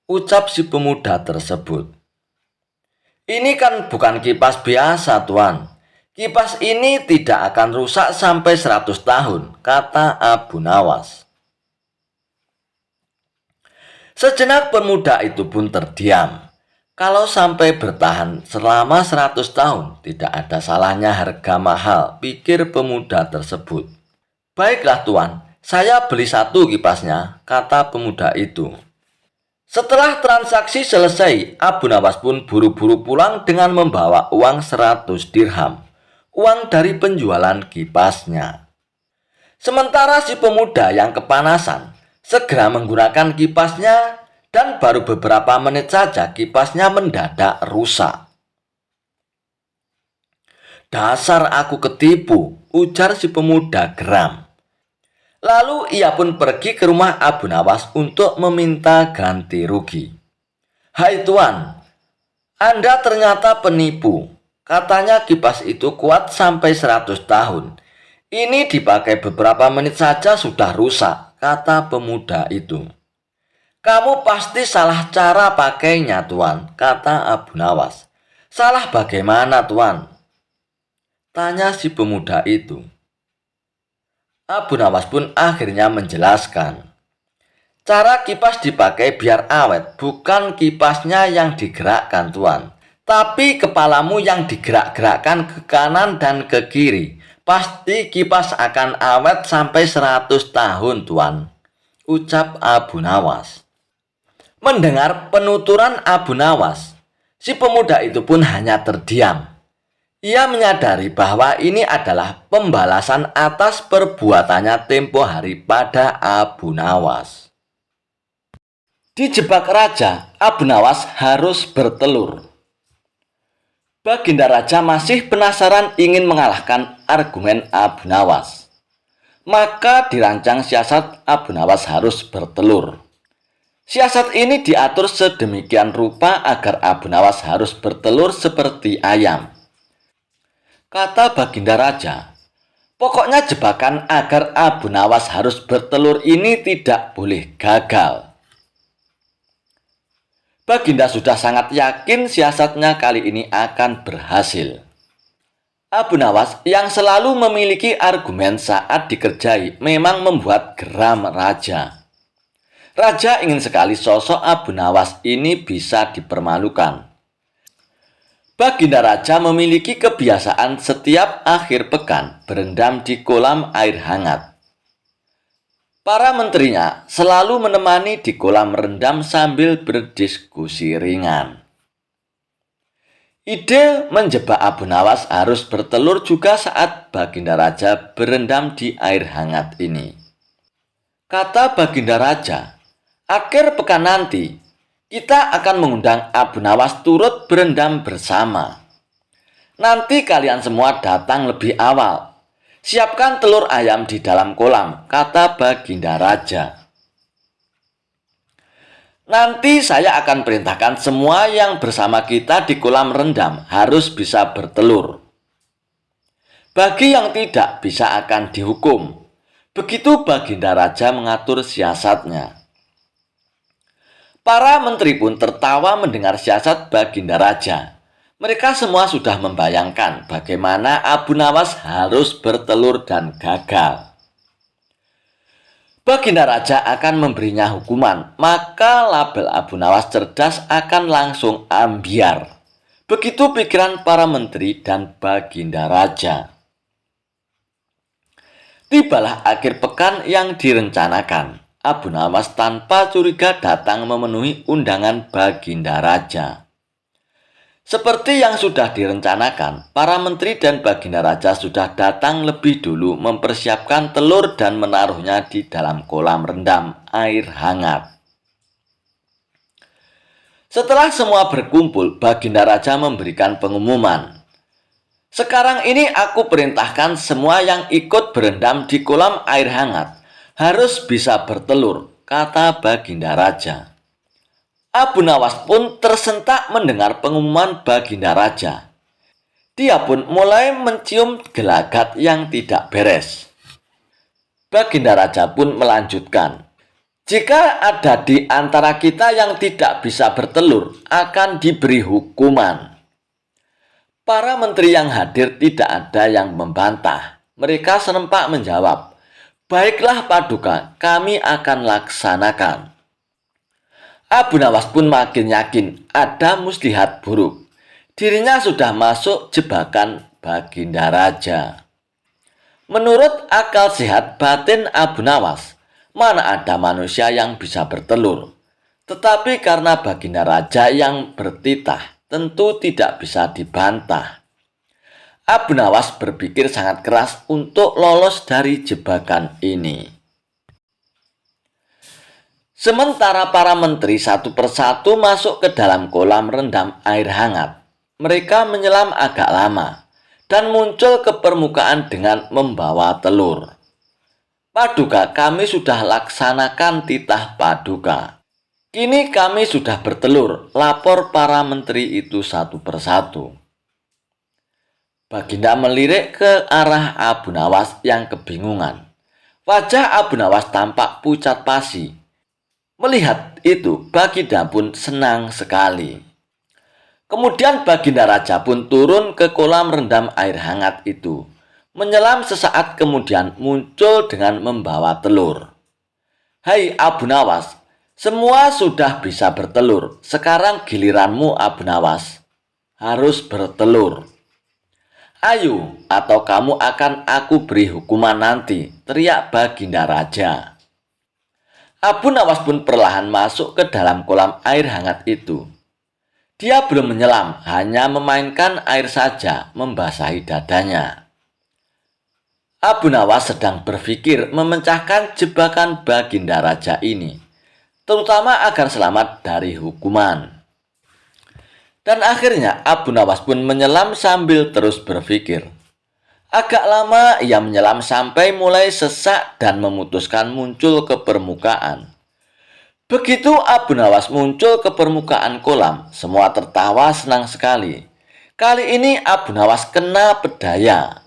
ucap si pemuda tersebut. Ini kan bukan kipas biasa, Tuan. Kipas ini tidak akan rusak sampai 100 tahun, kata Abu Nawas. Sejenak pemuda itu pun terdiam. Kalau sampai bertahan selama 100 tahun, tidak ada salahnya harga mahal, pikir pemuda tersebut. Baiklah, Tuan, saya beli satu kipasnya, kata pemuda itu. Setelah transaksi selesai, Abu Nawas pun buru-buru pulang dengan membawa uang 100 dirham, uang dari penjualan kipasnya. Sementara si pemuda yang kepanasan segera menggunakan kipasnya dan baru beberapa menit saja kipasnya mendadak rusak. Dasar aku ketipu, ujar si pemuda geram. Lalu ia pun pergi ke rumah Abu Nawas untuk meminta ganti rugi. Hai Tuan, Anda ternyata penipu. Katanya kipas itu kuat sampai 100 tahun. Ini dipakai beberapa menit saja sudah rusak, kata pemuda itu. Kamu pasti salah cara pakainya, Tuan, kata Abu Nawas. Salah bagaimana, Tuan? Tanya si pemuda itu. Abu Nawas pun akhirnya menjelaskan. Cara kipas dipakai biar awet, bukan kipasnya yang digerakkan, Tuan. Tapi kepalamu yang digerak-gerakkan ke kanan dan ke kiri. Pasti kipas akan awet sampai 100 tahun, Tuan, ucap Abu Nawas. Mendengar penuturan Abu Nawas, si pemuda itu pun hanya terdiam. Ia menyadari bahwa ini adalah pembalasan atas perbuatannya tempo hari pada Abu Nawas. Dijebak raja, Abu Nawas harus bertelur. Baginda Raja masih penasaran ingin mengalahkan argumen Abu Nawas. Maka dirancang siasat Abu Nawas harus bertelur. Siasat ini diatur sedemikian rupa agar Abu Nawas harus bertelur seperti ayam. Kata Baginda Raja, pokoknya jebakan agar Abu Nawas harus bertelur ini tidak boleh gagal. Baginda sudah sangat yakin siasatnya kali ini akan berhasil. Abu Nawas yang selalu memiliki argumen saat dikerjai memang membuat geram Raja. Raja ingin sekali sosok Abu Nawas ini bisa dipermalukan. Baginda Raja memiliki kebiasaan setiap akhir pekan berendam di kolam air hangat. Para menterinya selalu menemani di kolam rendam sambil berdiskusi ringan. Ide menjebak Abu Nawas harus bertelur juga saat Baginda Raja berendam di air hangat ini. Kata Baginda Raja, akhir pekan nanti kita akan mengundang Abu Nawas turut berendam bersama. Nanti kalian semua datang lebih awal. Siapkan telur ayam di dalam kolam, kata Baginda Raja. Nanti saya akan perintahkan semua yang bersama kita di kolam rendam harus bisa bertelur. Bagi yang tidak bisa akan dihukum. Begitu Baginda Raja mengatur siasatnya. Para menteri pun tertawa mendengar siasat Baginda Raja. Mereka semua sudah membayangkan bagaimana Abu Nawas harus bertelur dan gagal. Baginda Raja akan memberinya hukuman, maka label Abu Nawas cerdas akan langsung ambiar. Begitu pikiran para menteri dan Baginda Raja. Tibalah akhir pekan yang direncanakan. Abu Nawas tanpa curiga datang memenuhi undangan Baginda Raja. Seperti yang sudah direncanakan, para menteri dan Baginda Raja sudah datang lebih dulu mempersiapkan telur dan menaruhnya di dalam kolam rendam air hangat. Setelah semua berkumpul, Baginda Raja memberikan pengumuman. Sekarang ini aku perintahkan semua yang ikut berendam di kolam air hangat harus bisa bertelur, kata Baginda Raja. Abu Nawas pun tersentak mendengar pengumuman Baginda Raja. Dia pun mulai mencium gelagat yang tidak beres. Baginda Raja pun melanjutkan, jika ada di antara kita yang tidak bisa bertelur, akan diberi hukuman. Para menteri yang hadir tidak ada yang membantah. Mereka serempak menjawab, baiklah Paduka, kami akan laksanakan. Abu Nawas pun makin yakin ada muslihat buruk. Dirinya sudah masuk jebakan Baginda Raja. Menurut akal sehat batin Abu Nawas, mana ada manusia yang bisa bertelur. Tetapi karena Baginda Raja yang bertitah, tentu tidak bisa dibantah. Abu Nawas berpikir sangat keras untuk lolos dari jebakan ini. Sementara para menteri satu persatu masuk ke dalam kolam rendam air hangat. Mereka menyelam agak lama dan muncul ke permukaan dengan membawa telur. Paduka, kami sudah laksanakan titah Paduka. Kini kami sudah bertelur, lapor para menteri itu satu persatu. Baginda melirik ke arah Abu Nawas yang kebingungan. Wajah Abu Nawas tampak pucat pasi. Melihat itu, Baginda pun senang sekali. Kemudian Baginda Raja pun turun ke kolam rendam air hangat itu. Menyelam sesaat kemudian muncul dengan membawa telur. Hai Abu Nawas, semua sudah bisa bertelur. Sekarang giliranmu Abu Nawas. Harus bertelur. Ayo, atau kamu akan aku beri hukuman nanti, teriak Baginda Raja. Abu Nawas pun perlahan masuk ke dalam kolam air hangat itu. Dia belum menyelam, hanya memainkan air saja, membasahi dadanya. Abu Nawas sedang berpikir memecahkan jebakan Baginda Raja ini, terutama agar selamat dari hukuman. Dan akhirnya Abu Nawas pun menyelam sambil terus berpikir. Agak lama ia menyelam sampai mulai sesak dan memutuskan muncul ke permukaan. Begitu Abu Nawas muncul ke permukaan kolam, semua tertawa senang sekali. Kali ini Abu Nawas kena pedaya.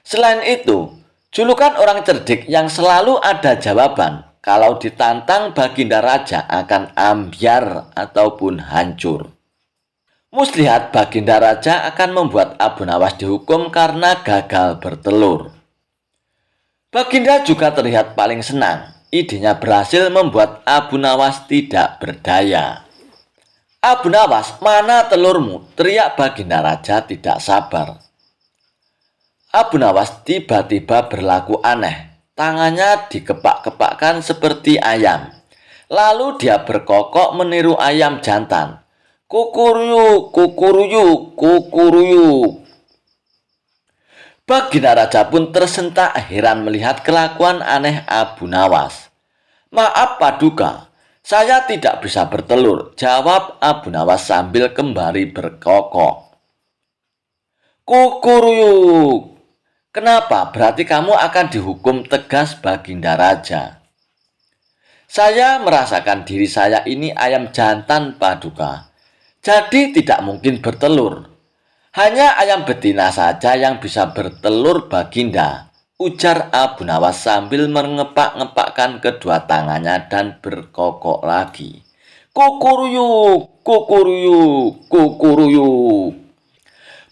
Selain itu, julukan orang cerdik yang selalu ada jawaban kalau ditantang Baginda Raja akan ambyar ataupun hancur. Muslihat Baginda Raja akan membuat Abu Nawas dihukum karena gagal bertelur. Baginda juga terlihat paling senang. Idenya berhasil membuat Abu Nawas tidak berdaya. Abu Nawas, mana telurmu? Teriak Baginda Raja tidak sabar. Abu Nawas tiba-tiba berlaku aneh. Tangannya dikepak-kepakkan seperti ayam. Lalu dia berkokok meniru ayam jantan. Kukuruyuk, kukuruyuk, kukuruyuk. Baginda Raja pun tersentak heran melihat kelakuan aneh Abu Nawas. Maaf Paduka, saya tidak bisa bertelur, jawab Abu Nawas sambil kembali berkokok. Kukuruyuk. Kenapa? Berarti kamu akan dihukum, tegas Baginda Raja. Saya merasakan diri saya ini ayam jantan Paduka. Jadi tidak mungkin bertelur. Hanya ayam betina saja yang bisa bertelur Baginda, ujar Abu Nawas sambil mengepak-ngepakkan kedua tangannya dan berkokok lagi. Kukuruyuk, kukuruyuk, kukuruyuk.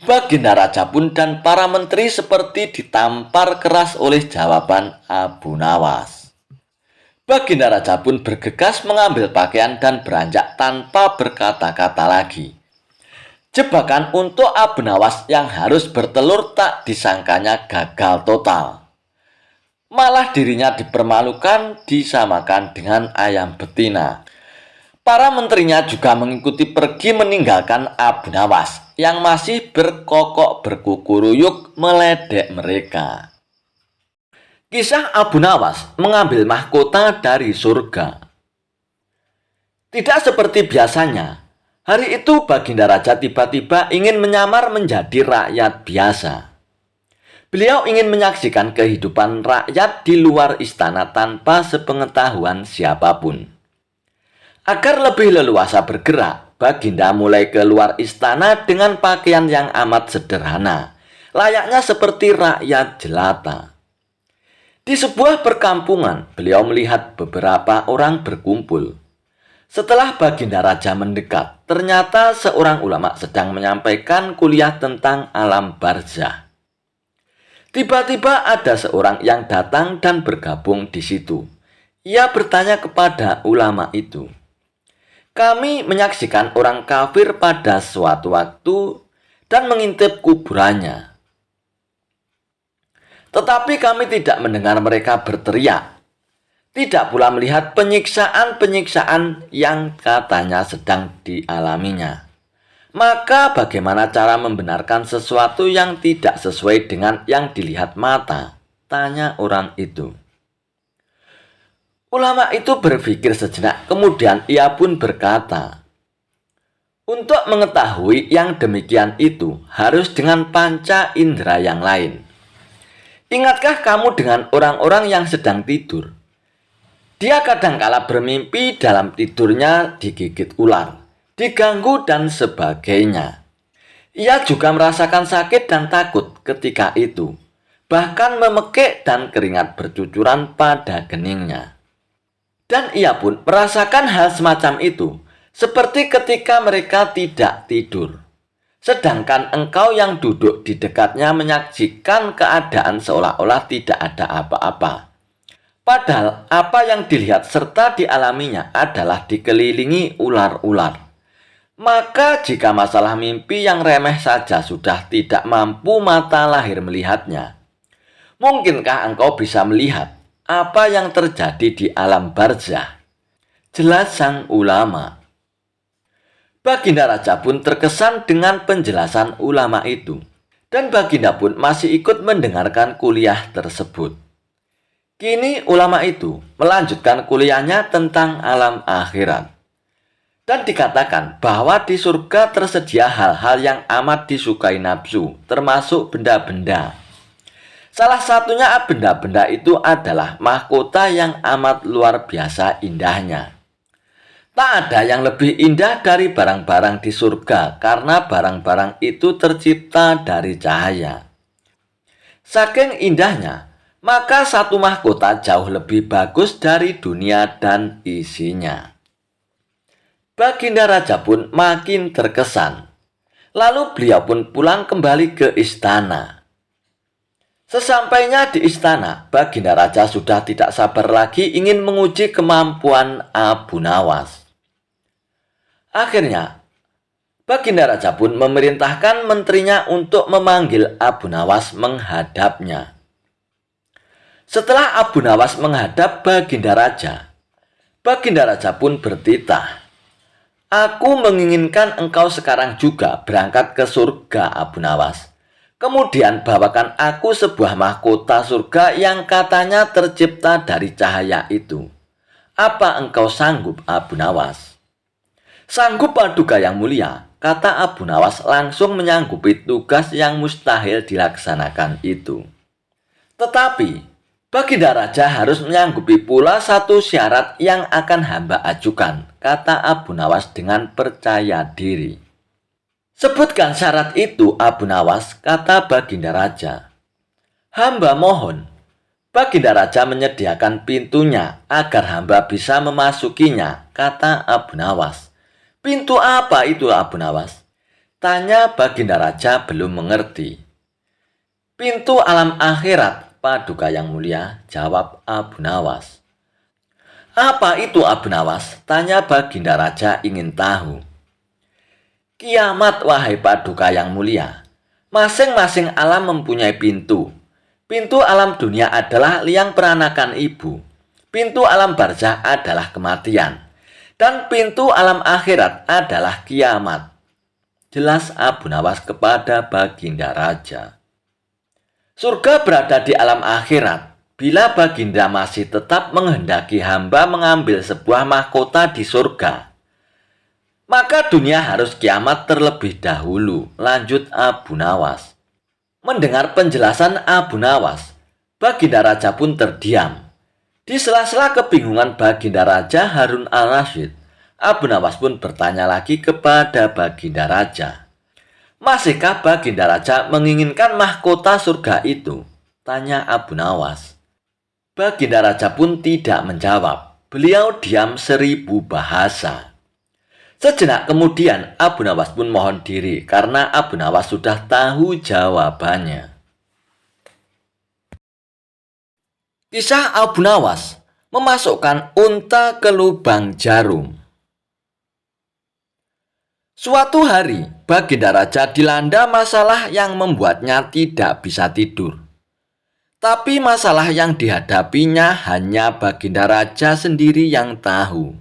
Baginda Raja pun dan para menteri seperti ditampar keras oleh jawaban Abu Nawas. Baginda Raja pun bergegas mengambil pakaian dan beranjak tanpa berkata-kata lagi. Jebakan untuk Abu Nawas yang harus bertelur tak disangkanya gagal total. Malah dirinya dipermalukan, disamakan dengan ayam betina. Para menterinya juga mengikuti pergi meninggalkan Abu Nawas yang masih berkokok berkukuruyuk meledek mereka. Kisah Abu Nawas mengambil mahkota dari surga. Tidak seperti biasanya, hari itu Baginda Raja tiba-tiba ingin menyamar menjadi rakyat biasa. Beliau ingin menyaksikan kehidupan rakyat di luar istana tanpa sepengetahuan siapapun. Agar lebih leluasa bergerak, Baginda mulai keluar istana dengan pakaian yang amat sederhana, layaknya seperti rakyat jelata. Di sebuah perkampungan, beliau melihat beberapa orang berkumpul. Setelah Baginda Raja mendekat, ternyata seorang ulama sedang menyampaikan kuliah tentang alam barzah. Tiba-tiba ada seorang yang datang dan bergabung di situ. Ia bertanya kepada ulama itu, "Kami menyaksikan orang kafir pada suatu waktu dan mengintip kuburannya. Tetapi kami tidak mendengar mereka berteriak. Tidak pula melihat penyiksaan-penyiksaan yang katanya sedang dialaminya. Maka bagaimana cara membenarkan sesuatu yang tidak sesuai dengan yang dilihat mata?" tanya orang itu. Ulama itu berpikir sejenak, kemudian ia pun berkata, "Untuk mengetahui yang demikian itu harus dengan panca indera yang lain. Ingatkah kamu dengan orang-orang yang sedang tidur? Dia kadangkala bermimpi dalam tidurnya digigit ular, diganggu dan sebagainya. Ia juga merasakan sakit dan takut ketika itu, bahkan memekik dan keringat bercucuran pada keningnya. Dan ia pun merasakan hal semacam itu, seperti ketika mereka tidak tidur. Sedangkan engkau yang duduk di dekatnya menyaksikan keadaan seolah-olah tidak ada apa-apa. Padahal apa yang dilihat serta dialaminya adalah dikelilingi ular-ular. Maka jika masalah mimpi yang remeh saja sudah tidak mampu mata lahir melihatnya, mungkinkah engkau bisa melihat apa yang terjadi di alam barzah?" jelas sang ulama. Baginda Raja pun terkesan dengan penjelasan ulama itu, dan Baginda pun masih ikut mendengarkan kuliah tersebut. Kini ulama itu melanjutkan kuliahnya tentang alam akhirat. Dan dikatakan bahwa di surga tersedia hal-hal yang amat disukai nafsu, termasuk benda-benda. Salah satunya benda-benda itu adalah mahkota yang amat luar biasa indahnya. Tak ada yang lebih indah dari barang-barang di surga karena barang-barang itu tercipta dari cahaya. Saking indahnya, maka satu mahkota jauh lebih bagus dari dunia dan isinya. Baginda Raja pun makin terkesan. Lalu beliau pun pulang kembali ke istana. Sesampainya di istana, Baginda Raja sudah tidak sabar lagi ingin menguji kemampuan Abu Nawas. Akhirnya, Baginda Raja pun memerintahkan menterinya untuk memanggil Abu Nawas menghadapnya. Setelah Abu Nawas menghadap Baginda Raja pun bertitah, "Aku menginginkan engkau sekarang juga berangkat ke surga, Abu Nawas. Kemudian bawakan aku sebuah mahkota surga yang katanya tercipta dari cahaya itu. Apa engkau sanggup, Abu Nawas?" "Sanggup, Paduka yang mulia," kata Abu Nawas langsung menyanggupi tugas yang mustahil dilaksanakan itu. Tetapi Baginda Raja harus menyanggupi pula satu syarat yang akan hamba ajukan, kata Abu Nawas dengan percaya diri. "Sebutkan syarat itu, Abu Nawas," kata Baginda Raja. "Hamba mohon, Baginda Raja menyediakan pintunya agar hamba bisa memasukinya," kata Abu Nawas. "Pintu apa itu, Abu Nawas?" tanya Baginda Raja belum mengerti. "Pintu alam akhirat, Paduka yang mulia," jawab Abu Nawas. "Apa itu, Abu Nawas?" tanya Baginda Raja ingin tahu. "Kiamat, wahai Paduka yang mulia. Masing-masing alam mempunyai pintu. Pintu alam dunia adalah liang peranakan ibu. Pintu alam barzah adalah kematian. Dan pintu alam akhirat adalah kiamat. Jelas Abu Nawas kepada Baginda Raja. Surga berada di alam akhirat. Bila Baginda masih tetap menghendaki hamba mengambil sebuah mahkota di surga, maka dunia harus kiamat terlebih dahulu, lanjut Abu Nawas. Mendengar penjelasan Abu Nawas, Baginda Raja pun terdiam. Di sela-sela kebingungan Baginda Raja Harun al-Rasyid, Abu Nawas pun bertanya lagi kepada Baginda Raja. Masihkah Baginda Raja menginginkan mahkota surga itu? Tanya Abu Nawas. Baginda Raja pun tidak menjawab. Beliau diam 1000 bahasa. Sejenak kemudian Abu Nawas pun mohon diri karena Abu Nawas sudah tahu jawabannya. Kisah Abu Nawas memasukkan unta ke lubang jarum. Suatu hari, Baginda Raja dilanda masalah yang membuatnya tidak bisa tidur. Tapi masalah yang dihadapinya hanya Baginda Raja sendiri yang tahu.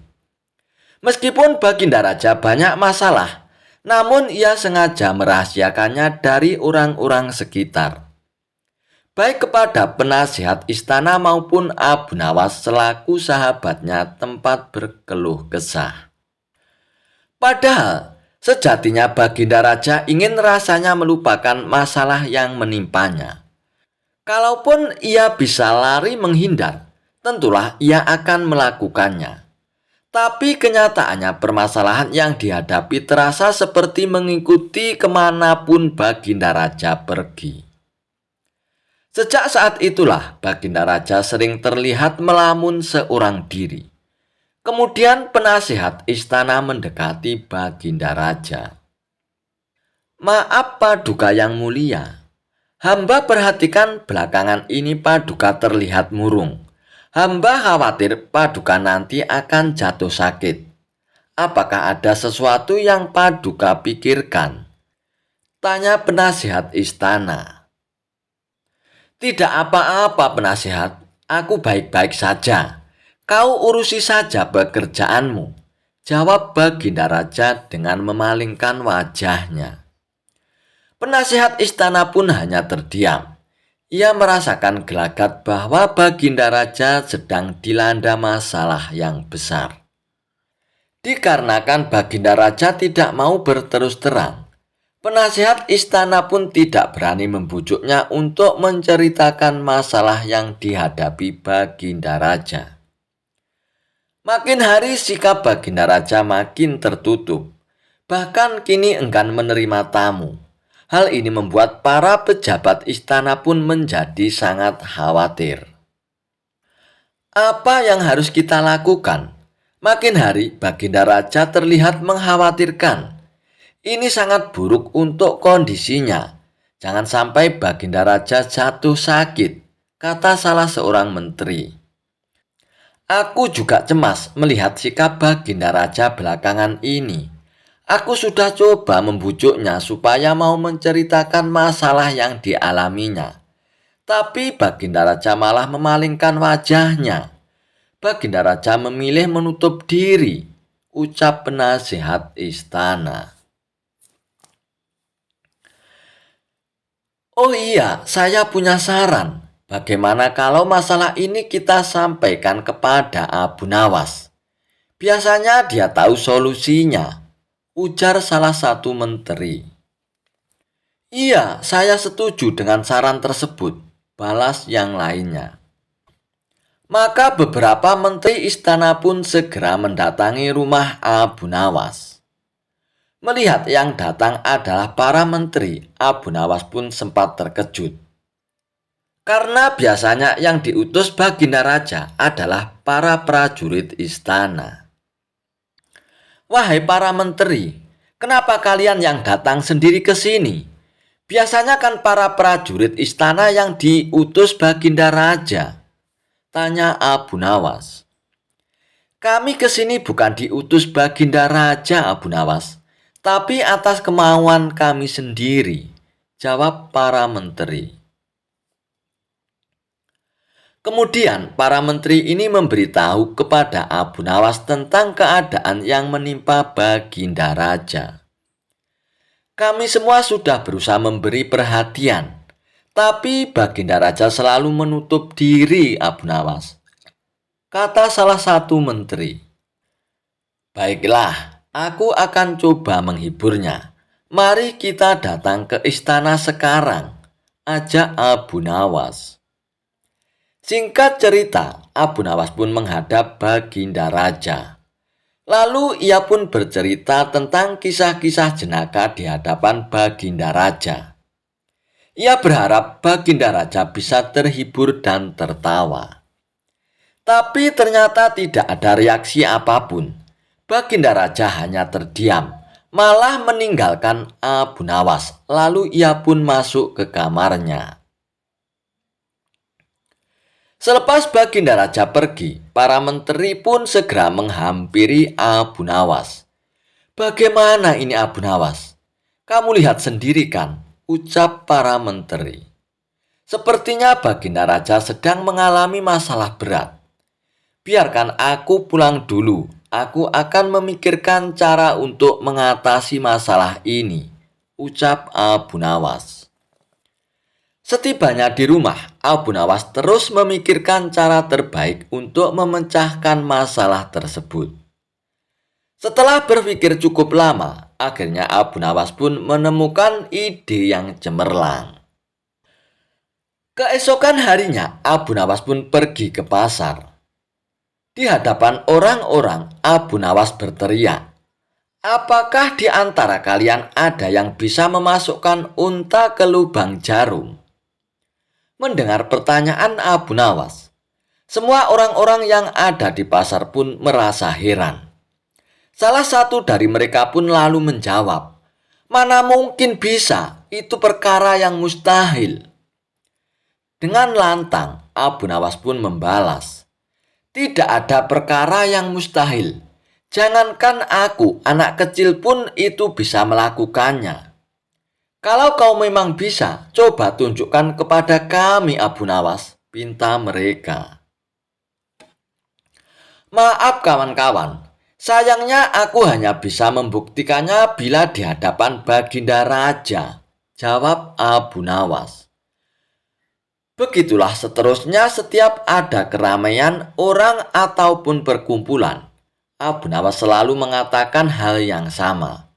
Meskipun Baginda Raja banyak masalah, namun ia sengaja merahasiakannya dari orang-orang sekitar. Baik kepada penasihat istana maupun Abu Nawas selaku sahabatnya tempat berkeluh kesah. Padahal, sejatinya Baginda Raja ingin rasanya melupakan masalah yang menimpanya. Kalaupun ia bisa lari menghindar, tentulah ia akan melakukannya. Tapi kenyataannya permasalahan yang dihadapi terasa seperti mengikuti kemanapun Baginda Raja pergi. Sejak saat itulah Baginda Raja sering terlihat melamun seorang diri. Kemudian penasihat istana mendekati Baginda Raja. Maaf Paduka yang mulia, hamba perhatikan belakangan ini Paduka terlihat murung. Hamba khawatir Paduka nanti akan jatuh sakit. Apakah ada sesuatu yang Paduka pikirkan? Tanya penasihat istana. Tidak apa-apa penasihat, aku baik-baik saja. Kau urusi saja pekerjaanmu, jawab Baginda Raja dengan memalingkan wajahnya. Penasihat istana pun hanya terdiam. Ia merasakan gelagat bahwa Baginda Raja sedang dilanda masalah yang besar. Dikarenakan Baginda Raja tidak mau berterus terang, penasihat istana pun tidak berani membujuknya untuk menceritakan masalah yang dihadapi Baginda Raja. Makin hari sikap Baginda Raja makin tertutup. Bahkan kini enggan menerima tamu. Hal ini membuat para pejabat istana pun menjadi sangat khawatir. Apa yang harus kita lakukan? Makin hari Baginda Raja terlihat mengkhawatirkan. Ini sangat buruk untuk kondisinya. Jangan sampai Baginda Raja jatuh sakit, kata salah seorang menteri. Aku juga cemas melihat sikap Baginda Raja belakangan ini. Aku sudah coba membujuknya supaya mau menceritakan masalah yang dialaminya. Tapi Baginda Raja malah memalingkan wajahnya. Baginda Raja memilih menutup diri, ucap penasihat istana. Oh iya, saya punya saran. Bagaimana kalau masalah ini kita sampaikan kepada Abu Nawas? Biasanya dia tahu solusinya, ujar salah satu menteri. Iya, saya setuju dengan saran tersebut, balas yang lainnya. Maka beberapa menteri istana pun segera mendatangi rumah Abu Nawas. Melihat yang datang adalah para menteri, Abu Nawas pun sempat terkejut. Karena biasanya yang diutus Baginda Raja adalah para prajurit istana. Wahai para menteri, kenapa kalian yang datang sendiri ke sini? Biasanya kan para prajurit istana yang diutus Baginda Raja, tanya Abu Nawas. Kami ke sini bukan diutus Baginda Raja Abu Nawas, tapi atas kemauan kami sendiri, jawab para menteri. Kemudian para menteri ini memberitahu kepada Abu Nawas tentang keadaan yang menimpa Baginda Raja. Kami semua sudah berusaha memberi perhatian, tapi Baginda Raja selalu menutup diri, Abu Nawas, kata salah satu menteri. Baiklah, aku akan coba menghiburnya. Mari kita datang ke istana sekarang, ajak Abu Nawas. Singkat cerita, Abu Nawas pun menghadap Baginda Raja. Lalu ia pun bercerita tentang kisah-kisah jenaka di hadapan Baginda Raja. Ia berharap Baginda Raja bisa terhibur dan tertawa. Tapi ternyata tidak ada reaksi apapun. Baginda Raja hanya terdiam, malah meninggalkan Abu Nawas. Lalu ia pun masuk ke kamarnya. Selepas Baginda Raja pergi, para menteri pun segera menghampiri Abu Nawas. Bagaimana ini Abu Nawas? Kamu lihat sendiri kan, ucap para menteri. Sepertinya Baginda Raja sedang mengalami masalah berat. Biarkan aku pulang dulu, aku akan memikirkan cara untuk mengatasi masalah ini, ucap Abu Nawas. Setibanya di rumah, Abu Nawas terus memikirkan cara terbaik untuk memecahkan masalah tersebut. Setelah berpikir cukup lama, akhirnya Abu Nawas pun menemukan ide yang cemerlang. Keesokan harinya, Abu Nawas pun pergi ke pasar. Di hadapan orang-orang, Abu Nawas berteriak, "Apakah di antara kalian ada yang bisa memasukkan unta ke lubang jarum?" Mendengar pertanyaan Abu Nawas, semua orang-orang yang ada di pasar pun merasa heran. Salah satu dari mereka pun lalu menjawab, "Mana mungkin bisa, itu perkara yang mustahil." Dengan lantang, Abu Nawas pun membalas, "Tidak ada perkara yang mustahil. Jangankan aku, anak kecil pun itu bisa melakukannya. Kalau kau memang bisa, coba tunjukkan kepada kami, Abu Nawas," pinta mereka. "Maaf kawan-kawan, sayangnya aku hanya bisa membuktikannya bila di hadapan Baginda Raja," jawab Abu Nawas. Begitulah seterusnya setiap ada keramaian orang ataupun perkumpulan. Abu Nawas selalu mengatakan hal yang sama.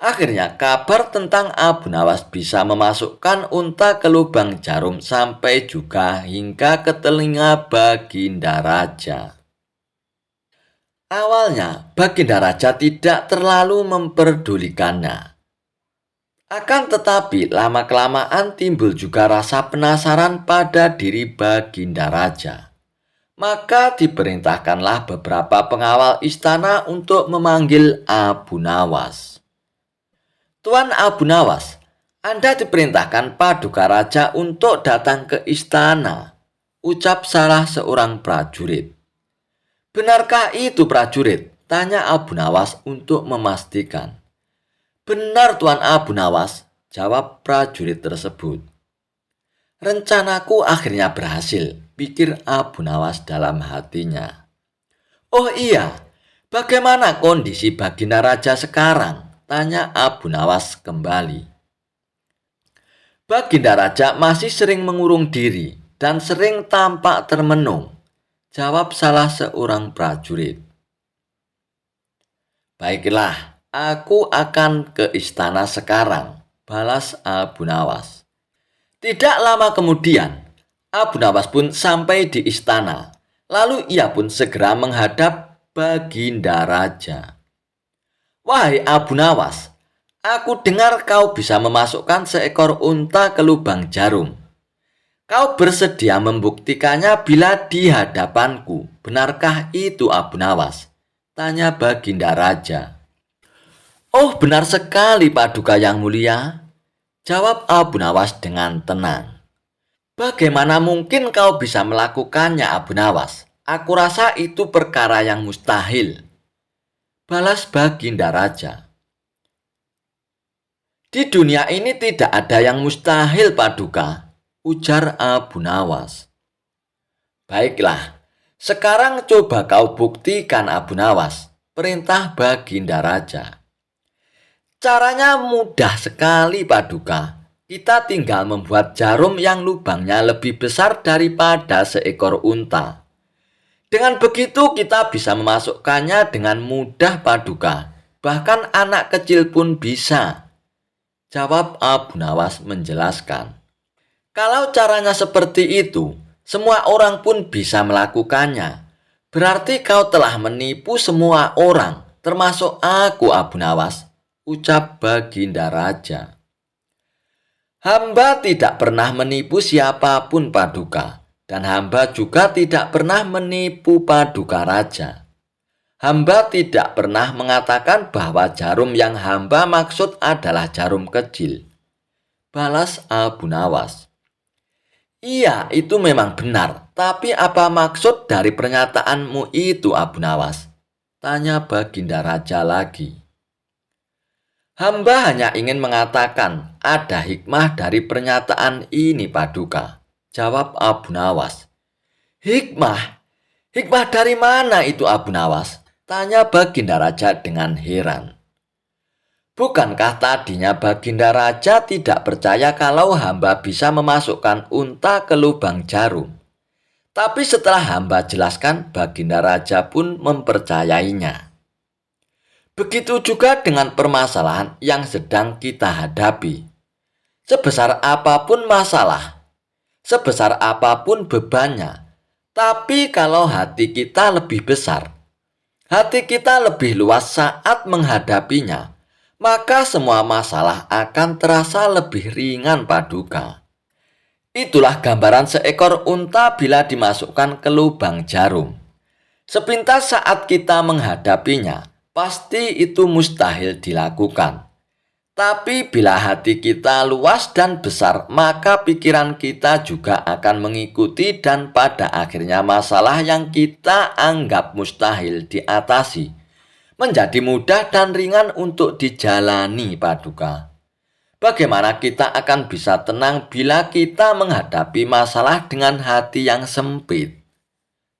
Akhirnya kabar tentang Abu Nawas bisa memasukkan unta ke lubang jarum sampai juga hingga ke telinga Baginda Raja. Awalnya Baginda Raja tidak terlalu memperdulikannya. Akan tetapi lama-kelamaan timbul juga rasa penasaran pada diri Baginda Raja. Maka diperintahkanlah beberapa pengawal istana untuk memanggil Abu Nawas. "Tuan Abu Nawas, Anda diperintahkan Paduka Raja untuk datang ke istana," ucap salah seorang prajurit. "Benarkah itu prajurit?" tanya Abu Nawas untuk memastikan. "Benar Tuan Abu Nawas," jawab prajurit tersebut. "Rencanaku akhirnya berhasil," pikir Abu Nawas dalam hatinya. "Oh iya, bagaimana kondisi Baginda Raja sekarang?" tanya Abu Nawas kembali. "Baginda Raja masih sering mengurung diri dan sering tampak termenung," jawab salah seorang prajurit. "Baiklah, aku akan ke istana sekarang," balas Abu Nawas. Tidak lama kemudian, Abu Nawas pun sampai di istana. Lalu ia pun segera menghadap Baginda Raja. "Wahai Abu Nawas, aku dengar kau bisa memasukkan seekor unta ke lubang jarum. Kau bersedia membuktikannya bila di hadapanku. Benarkah itu Abu Nawas?" tanya Baginda Raja. "Oh, benar sekali Paduka yang mulia," jawab Abu Nawas dengan tenang. "Bagaimana mungkin kau bisa melakukannya Abu Nawas? Aku rasa itu perkara yang mustahil," balas Baginda Raja. "Di dunia ini tidak ada yang mustahil Paduka," ujar Abu Nawas. Baiklah, sekarang coba kau buktikan Abu Nawas, perintah Baginda Raja. Caranya mudah sekali Paduka. Kita tinggal membuat jarum yang lubangnya lebih besar daripada seekor unta. Dengan begitu kita bisa memasukkannya dengan mudah Paduka. Bahkan anak kecil pun bisa. Jawab Abu Nawas menjelaskan. Kalau caranya seperti itu, semua orang pun bisa melakukannya. Berarti kau telah menipu semua orang, termasuk aku Abu Nawas, ucap Baginda Raja. Hamba tidak pernah menipu siapapun Paduka, dan hamba juga tidak pernah menipu Paduka Raja. Hamba tidak pernah mengatakan bahwa jarum yang hamba maksud adalah jarum kecil. Balas Abu Nawas. Iya, itu memang benar. Tapi apa maksud dari pernyataanmu itu, Abu Nawas? Tanya Baginda Raja lagi. Hamba hanya ingin mengatakan ada hikmah dari pernyataan ini, Paduka. Jawab Abu Nawas. Hikmah? Hikmah dari mana itu, Abu Nawas? Tanya Baginda Raja dengan heran. Bukankah tadinya Baginda Raja tidak percaya kalau hamba bisa memasukkan unta ke lubang jarum? Tapi setelah hamba jelaskan, Baginda Raja pun mempercayainya. Begitu juga dengan permasalahan yang sedang kita hadapi. Sebesar apapun masalah, sebesar apapun bebannya, tapi kalau hati kita lebih besar, hati kita lebih luas saat menghadapinya, maka semua masalah akan terasa lebih ringan Paduka. Itulah gambaran seekor unta bila dimasukkan ke lubang jarum. Sepintas saat kita menghadapinya, pasti itu mustahil dilakukan. Tapi bila hati kita luas dan besar, maka pikiran kita juga akan mengikuti dan pada akhirnya masalah yang kita anggap mustahil diatasi menjadi mudah dan ringan untuk dijalani Paduka. Bagaimana kita akan bisa tenang bila kita menghadapi masalah dengan hati yang sempit?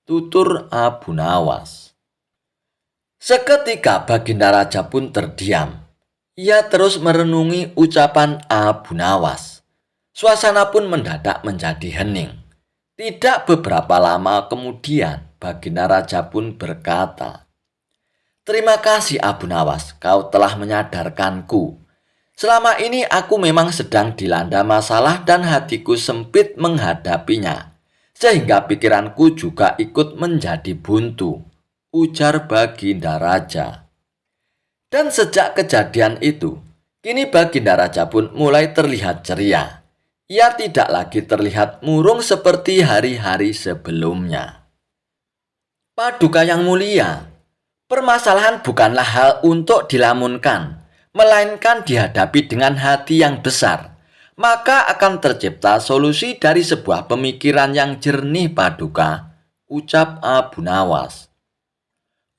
Tutur Abu Nawas. Seketika Baginda Raja pun terdiam. Ia terus merenungi ucapan Abu Nawas. Suasana pun mendadak menjadi hening. Tidak beberapa lama kemudian Baginda Raja pun berkata, Terima kasih Abu Nawas, kau telah menyadarkanku. Selama ini aku memang sedang dilanda masalah dan hatiku sempit menghadapinya. Sehingga pikiranku juga ikut menjadi buntu, ujar Baginda Raja. Dan sejak kejadian itu, kini Baginda Raja pun mulai terlihat ceria. Ia tidak lagi terlihat murung seperti hari-hari sebelumnya. Paduka yang mulia, permasalahan bukanlah hal untuk dilamunkan, melainkan dihadapi dengan hati yang besar. Maka akan tercipta solusi dari sebuah pemikiran yang jernih Paduka, ucap Abu Nawas.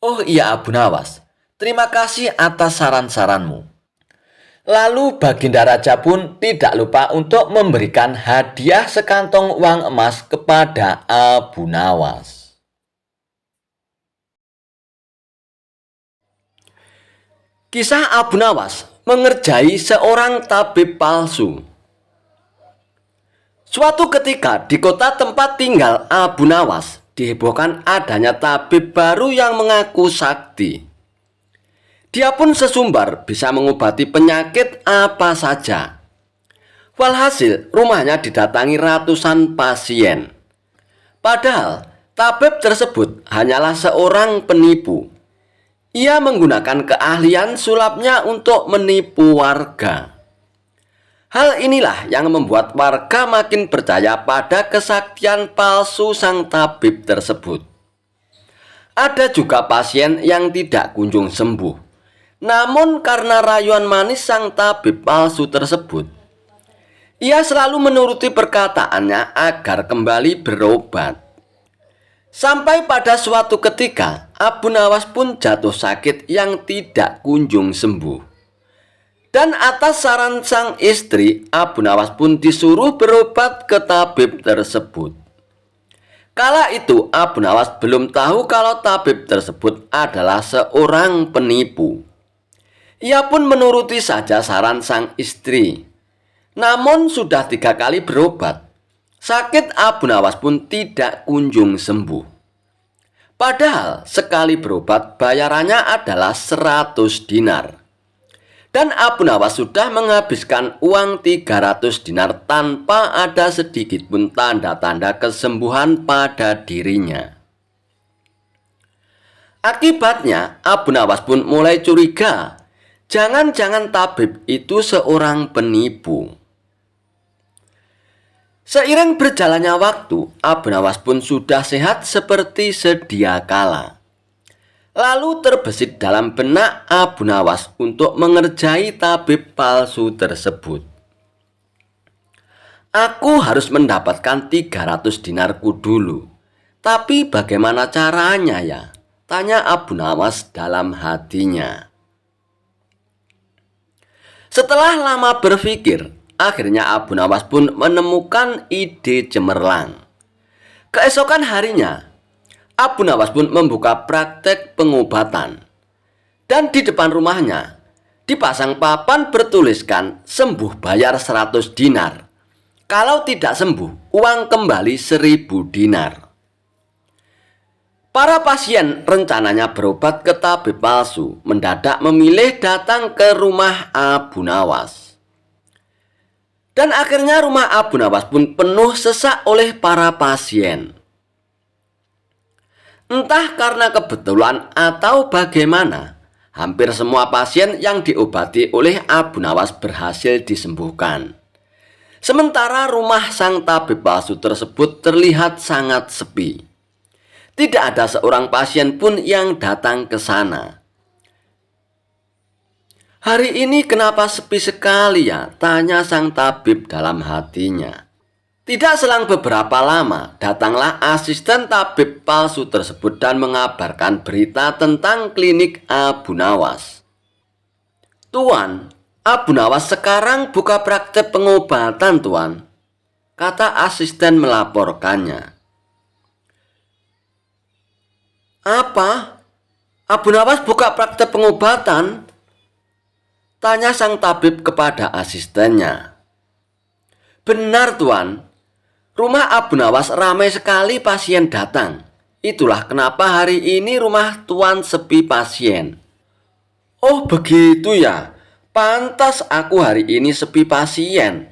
Oh iya Abu Nawas, terima kasih atas saran-saranmu. Lalu Baginda Raja pun tidak lupa untuk memberikan hadiah sekantong uang emas kepada Abu Nawas. Kisah Abu Nawas mengerjai seorang tabib palsu. Suatu ketika di kota tempat tinggal Abu Nawas dihebohkan adanya tabib baru yang mengaku sakti. Dia pun sesumbar bisa mengobati penyakit apa saja. Walhasil rumahnya didatangi ratusan pasien. Padahal tabib tersebut hanyalah seorang penipu. Ia menggunakan keahlian sulapnya untuk menipu warga. Hal inilah yang membuat warga makin percaya pada kesaktian palsu sang tabib tersebut. Ada juga pasien yang tidak kunjung sembuh. Namun karena rayuan manis sang tabib palsu tersebut, ia selalu menuruti perkataannya agar kembali berobat. Sampai pada suatu ketika, Abu Nawas pun jatuh sakit yang tidak kunjung sembuh. Dan atas saran sang istri, Abu Nawas pun disuruh berobat ke tabib tersebut. Kala itu Abu Nawas belum tahu kalau tabib tersebut adalah seorang penipu. Ia pun menuruti saja saran sang istri. Namun sudah 3 kali berobat, sakit Abu Nawas pun tidak kunjung sembuh. Padahal sekali berobat bayarannya adalah 100 dinar. Dan Abu Nawas sudah menghabiskan uang 300 dinar tanpa ada sedikit pun tanda-tanda kesembuhan pada dirinya. Akibatnya Abu Nawas pun mulai curiga, jangan-jangan tabib itu seorang penipu. Seiring berjalannya waktu, Abu Nawas pun sudah sehat seperti sedia kala. Lalu terbesit dalam benak Abu Nawas untuk mengerjai tabib palsu tersebut. Aku harus mendapatkan 300 dinarku dulu. Tapi bagaimana caranya ya? Tanya Abu Nawas dalam hatinya. Setelah lama berpikir, akhirnya Abu Nawas pun menemukan ide cemerlang. Keesokan harinya, Abu Nawas pun membuka praktek pengobatan. Dan di depan rumahnya dipasang papan bertuliskan sembuh bayar 100 dinar. Kalau tidak sembuh, uang kembali 1000 dinar. Para pasien rencananya berobat ke tabib palsu mendadak memilih datang ke rumah Abu Nawas. Dan akhirnya rumah Abu Nawas pun penuh sesak oleh para pasien. Entah karena kebetulan atau bagaimana, hampir semua pasien yang diobati oleh Abu Nawas berhasil disembuhkan. Sementara rumah sang tabib palsu tersebut terlihat sangat sepi. Tidak ada seorang pasien pun yang datang ke sana. Hari ini kenapa sepi sekali ya? Tanya sang tabib dalam hatinya. Tidak selang beberapa lama, datanglah asisten tabib palsu tersebut dan mengabarkan berita tentang klinik Abu Nawas. Tuan, Abu Nawas sekarang buka praktek pengobatan, Tuan, kata asisten melaporkannya. Apa? Abu Nawas buka praktek pengobatan? Tanya sang tabib kepada asistennya. Benar, Tuan. Rumah Abu Nawas ramai sekali pasien datang. Itulah kenapa hari ini rumah Tuan sepi pasien. Oh begitu ya. Pantas aku hari ini sepi pasien.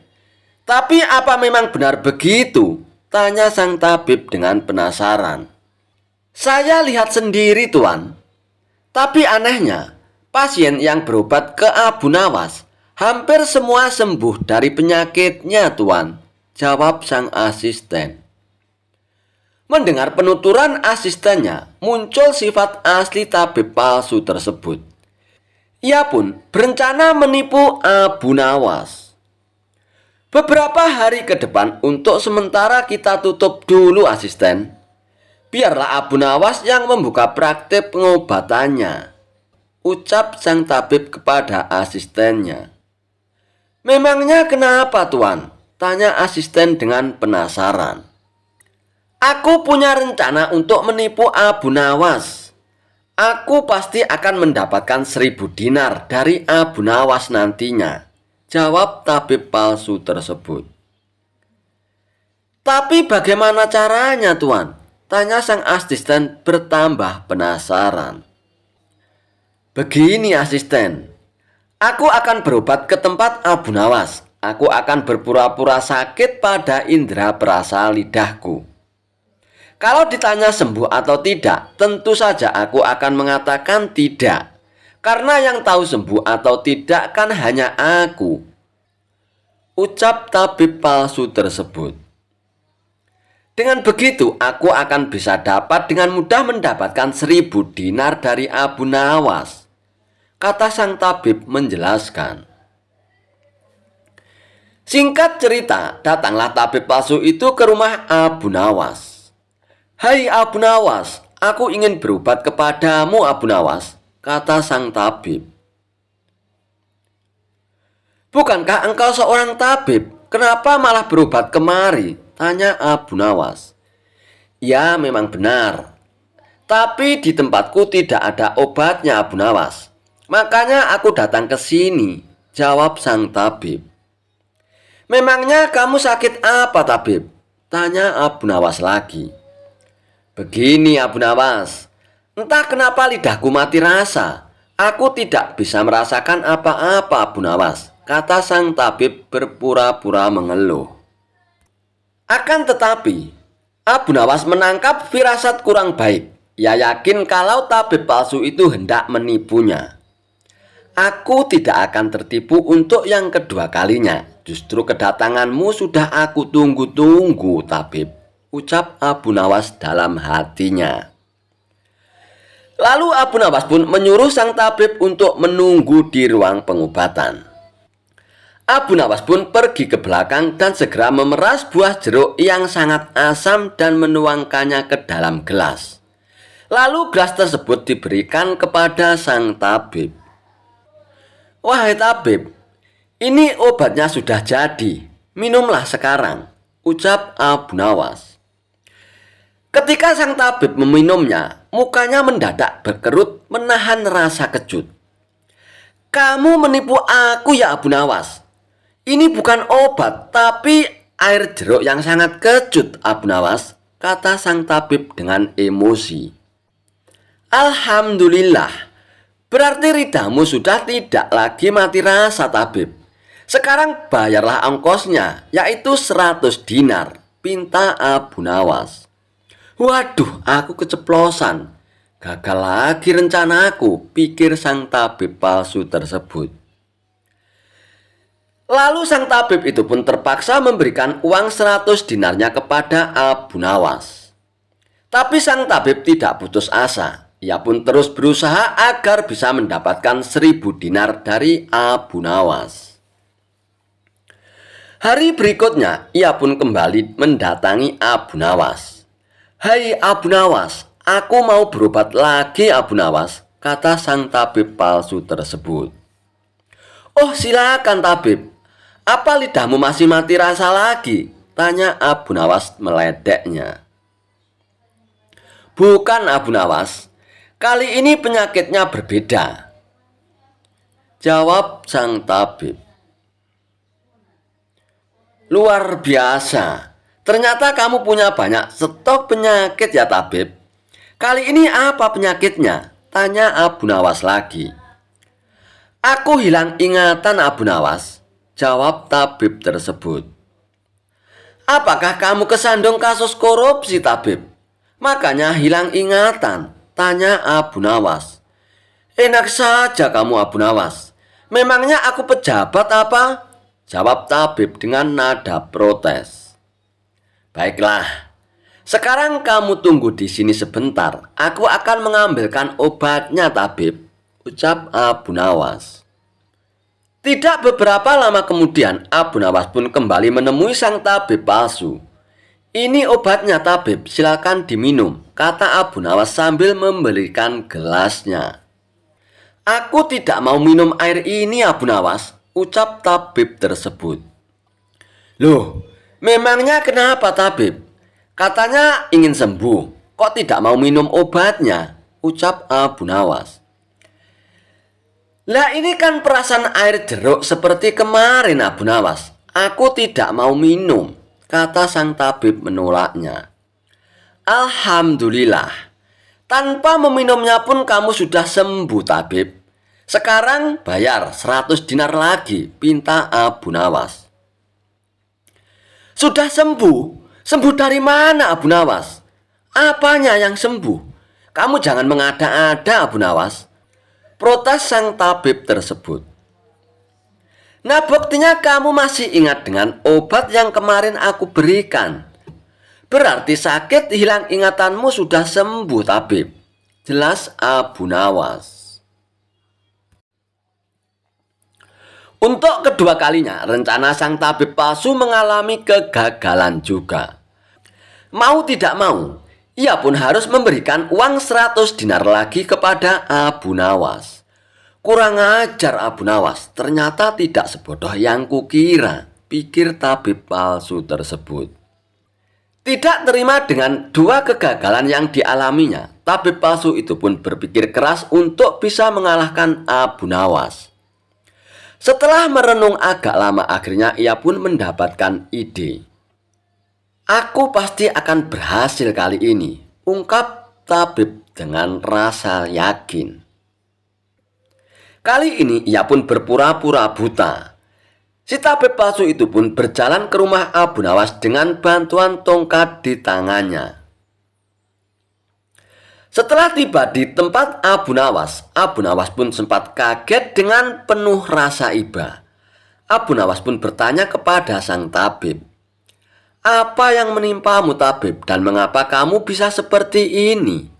Tapi apa memang benar begitu? Tanya sang tabib dengan penasaran. Saya lihat sendiri, Tuan. Tapi anehnya, pasien yang berobat ke Abu Nawas hampir semua sembuh dari penyakitnya, Tuan, jawab sang asisten. Mendengar penuturan asistennya, muncul sifat asli tabib palsu tersebut. Ia pun berencana menipu Abu Nawas. Beberapa hari ke depan untuk sementara kita tutup dulu, asisten. Biarlah Abu Nawas yang membuka praktek pengobatannya, ucap sang tabib kepada asistennya. Memangnya kenapa, Tuan? Tanya asisten dengan penasaran. Aku punya rencana untuk menipu Abu Nawas. Aku pasti akan mendapatkan 1000 dinar dari Abu Nawas nantinya, jawab tabib palsu tersebut. Tapi bagaimana caranya, Tuan? Tanya sang asisten bertambah penasaran. Begini, asisten. Aku akan berobat ke tempat Abu Nawas. Aku akan berpura-pura sakit pada indera perasa lidahku. Kalau ditanya sembuh atau tidak, tentu saja aku akan mengatakan tidak. Karena yang tahu sembuh atau tidak kan hanya aku, ucap tabib palsu tersebut. Dengan begitu, aku akan bisa dapat dengan mudah mendapatkan 1000 dinar dari Abu Nawas, kata sang tabib menjelaskan. Singkat cerita, datanglah tabib palsu itu ke rumah Abu Nawas. Hai Abu Nawas, aku ingin berobat kepadamu, Abu Nawas, kata sang tabib. Bukankah engkau seorang tabib? Kenapa malah berobat kemari? Tanya Abu Nawas. Ya, memang benar. Tapi di tempatku tidak ada obatnya, Abu Nawas. Makanya aku datang ke sini, jawab sang tabib. Memangnya kamu sakit apa, tabib? Tanya Abu Nawas lagi. Begini, Abu Nawas. Entah kenapa lidahku mati rasa. Aku tidak bisa merasakan apa-apa, Abu Nawas, kata sang tabib berpura-pura mengeluh. Akan tetapi, Abu Nawas menangkap firasat kurang baik. Ia yakin kalau tabib palsu itu hendak menipunya. Aku tidak akan tertipu untuk yang kedua kalinya. Justru kedatanganmu sudah aku tunggu-tunggu, tabib, ucap Abu Nawas dalam hatinya. Lalu Abu Nawas pun menyuruh sang tabib untuk menunggu di ruang pengobatan. Abu Nawas pun pergi ke belakang dan segera memeras buah jeruk yang sangat asam dan menuangkannya ke dalam gelas. Lalu gelas tersebut diberikan kepada sang tabib. Wahai tabib, ini obatnya sudah jadi. Minumlah sekarang, ucap Abu Nawas. Ketika sang tabib meminumnya, mukanya mendadak berkerut menahan rasa kejut. Kamu menipu aku ya, Abu Nawas. Ini bukan obat, tapi air jeruk yang sangat kecut, Abu Nawas, kata sang tabib dengan emosi. Alhamdulillah, berarti lidahmu sudah tidak lagi mati rasa, tabib. Sekarang bayarlah ongkosnya, yaitu 100 dinar, pinta Abu Nawas. Waduh, aku keceplosan. Gagal lagi rencanaku, pikir sang tabib palsu tersebut. Lalu sang tabib itu pun terpaksa memberikan uang 100 dinarnya kepada Abu Nawas. Tapi sang tabib tidak putus asa. Ia pun terus berusaha agar bisa mendapatkan 1000 dinar dari Abu Nawas. Hari berikutnya, ia pun kembali mendatangi Abu Nawas. Hai Abu Nawas, aku mau berobat lagi, Abu Nawas, kata sang tabib palsu tersebut. Oh, silakan tabib. Apa lidahmu masih mati rasa lagi? Tanya Abu Nawas meledeknya. Bukan, Abu Nawas. Kali ini penyakitnya berbeda, jawab sang tabib. Luar biasa. Ternyata kamu punya banyak stok penyakit ya, tabib. Kali ini apa penyakitnya? Tanya Abu Nawas lagi. Aku hilang ingatan, Abu Nawas, jawab tabib tersebut. Apakah kamu kesandung kasus korupsi, tabib? Makanya hilang ingatan, tanya Abu Nawas. Enak saja kamu, Abu Nawas. Memangnya aku pejabat apa? Jawab tabib dengan nada protes. Baiklah, sekarang kamu tunggu di sini sebentar. Aku akan mengambilkan obatnya, tabib, ucap Abu Nawas. Tidak beberapa lama kemudian, Abu Nawas pun kembali menemui sang tabib palsu. Ini obatnya, tabib, silakan diminum, kata Abu Nawas sambil memberikan gelasnya. Aku tidak mau minum air ini, Abu Nawas, ucap tabib tersebut. Loh, memangnya kenapa, tabib? Katanya ingin sembuh, kok tidak mau minum obatnya, ucap Abu Nawas. Lah ini kan perasan air jeruk seperti kemarin, Abu Nawas. Aku tidak mau minum, kata sang tabib menolaknya. Alhamdulillah, tanpa meminumnya pun kamu sudah sembuh, tabib. Sekarang bayar 100 dinar lagi, pinta Abu Nawas. Sudah sembuh? Sembuh dari mana, Abu Nawas? Apanya yang sembuh? Kamu jangan mengada-ada, Abu Nawas, protes sang tabib tersebut. Nah, buktinya kamu masih ingat dengan obat yang kemarin aku berikan. Berarti sakit hilang ingatanmu sudah sembuh, tabib, jelas Abu Nawas. Untuk kedua kalinya, rencana sang tabib palsu mengalami kegagalan juga. Mau tidak mau, ia pun harus memberikan uang 100 dinar lagi kepada Abu Nawas. Kurang ajar Abu Nawas, ternyata tidak sebodoh yang kukira, pikir tabib palsu tersebut. Tidak terima dengan dua kegagalan yang dialaminya, tabib palsu itu pun berpikir keras untuk bisa mengalahkan Abu Nawas. Setelah merenung agak lama, akhirnya ia pun mendapatkan ide. Aku pasti akan berhasil kali ini, ungkap tabib dengan rasa yakin. Kali ini ia pun berpura-pura buta. Si tabib palsu itu pun berjalan ke rumah Abu Nawas dengan bantuan tongkat di tangannya. Setelah tiba di tempat Abu Nawas pun sempat kaget dengan penuh rasa iba. Abu Nawas pun bertanya kepada sang tabib, "Apa yang menimpamu, tabib, dan mengapa kamu bisa seperti ini?"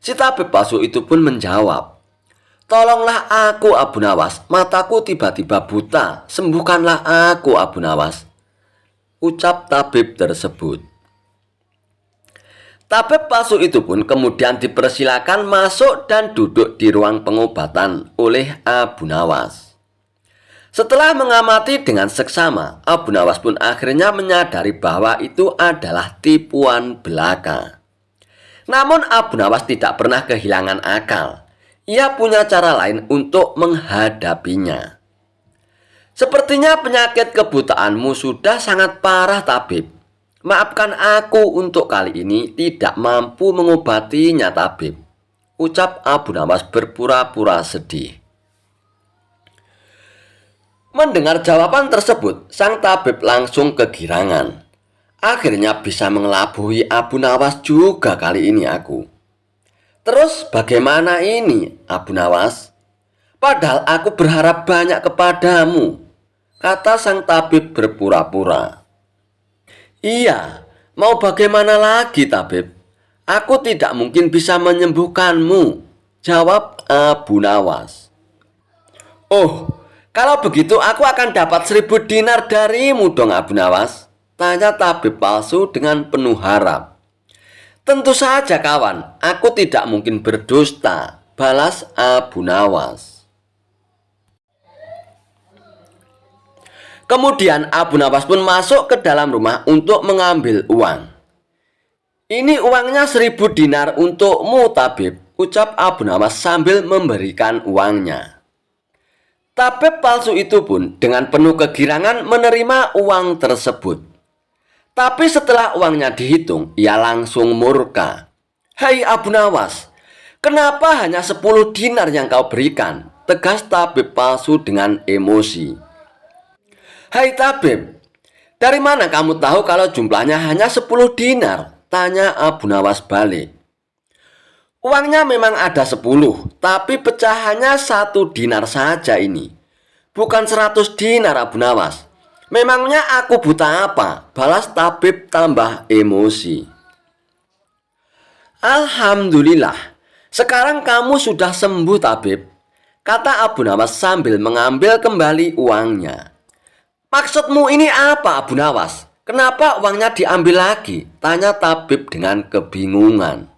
Si tabib palsu itu pun menjawab, "Tolonglah aku, Abu Nawas, mataku tiba-tiba buta, sembuhkanlah aku, Abu Nawas," ucap tabib tersebut. Tabib palsu itu pun kemudian dipersilakan masuk dan duduk di ruang pengobatan oleh Abu Nawas. Setelah mengamati dengan seksama, Abu Nawas pun akhirnya menyadari bahwa itu adalah tipuan belaka. Namun Abu Nawas tidak pernah kehilangan akal. Ia punya cara lain untuk menghadapinya. "Sepertinya penyakit kebutaanmu sudah sangat parah, tabib. Maafkan aku untuk kali ini tidak mampu mengobatinya, tabib," ucap Abu Nawas berpura-pura sedih. Mendengar jawaban tersebut, sang tabib langsung kegirangan. Akhirnya bisa mengelabui Abu Nawas juga kali ini aku. "Terus bagaimana ini, Abu Nawas? Padahal aku berharap banyak kepadamu," kata sang tabib berpura-pura. "Iya, mau bagaimana lagi, tabib? Aku tidak mungkin bisa menyembuhkanmu," jawab Abu Nawas. "Oh, kalau begitu aku akan dapat 1000 dinar darimu dong, Abu Nawas," tanya tabib palsu dengan penuh harap. "Tentu saja, kawan, aku tidak mungkin berdusta," balas Abu Nawas. Kemudian Abu Nawas pun masuk ke dalam rumah untuk mengambil uang. "Ini uangnya 1000 dinar untukmu, tabib," ucap Abu Nawas sambil memberikan uangnya. Tabib palsu itu pun dengan penuh kegirangan menerima uang tersebut. Tapi setelah uangnya dihitung, ia langsung murka. "Hai Abu Nawas, kenapa hanya 10 dinar yang kau berikan?" tegas tabib palsu dengan emosi. "Hai tabib, dari mana kamu tahu kalau jumlahnya hanya 10 dinar? Tanya Abu Nawas balik. "Uangnya memang ada 10, tapi pecahannya 1 dinar saja ini. Bukan 100 dinar, Abu Nawas. Memangnya aku buta apa?" balas tabib tambah emosi. "Alhamdulillah, sekarang kamu sudah sembuh, tabib," kata Abu Nawas sambil mengambil kembali uangnya. "Maksudmu ini apa, Abu Nawas? Kenapa uangnya diambil lagi?" tanya tabib dengan kebingungan.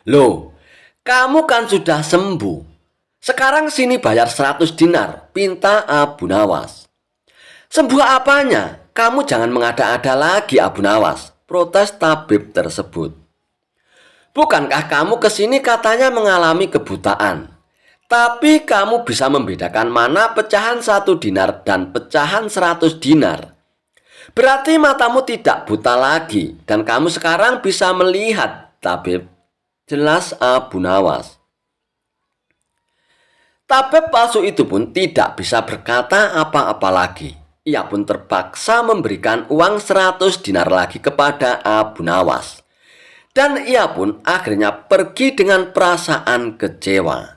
"Loh, kamu kan sudah sembuh. Sekarang sini bayar 100 dinar, pinta Abu Nawas. "Sembuh apanya? Kamu jangan mengada-ada lagi, Abu Nawas," protes tabib tersebut. "Bukankah kamu kesini katanya mengalami kebutaan? Tapi kamu bisa membedakan mana pecahan 1 dinar dan pecahan 100 dinar. Berarti matamu tidak buta lagi dan kamu sekarang bisa melihat, tabib," jelas Abu Nawas. Tabib palsu itu pun tidak bisa berkata apa-apa lagi. Ia pun terpaksa memberikan uang 100 dinar lagi kepada Abu Nawas. Dan ia pun akhirnya pergi dengan perasaan kecewa.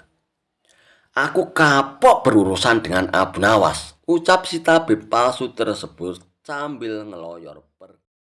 "Aku kapok berurusan dengan Abu Nawas," ucap si tabib palsu tersebut sambil ngeloyor pergi.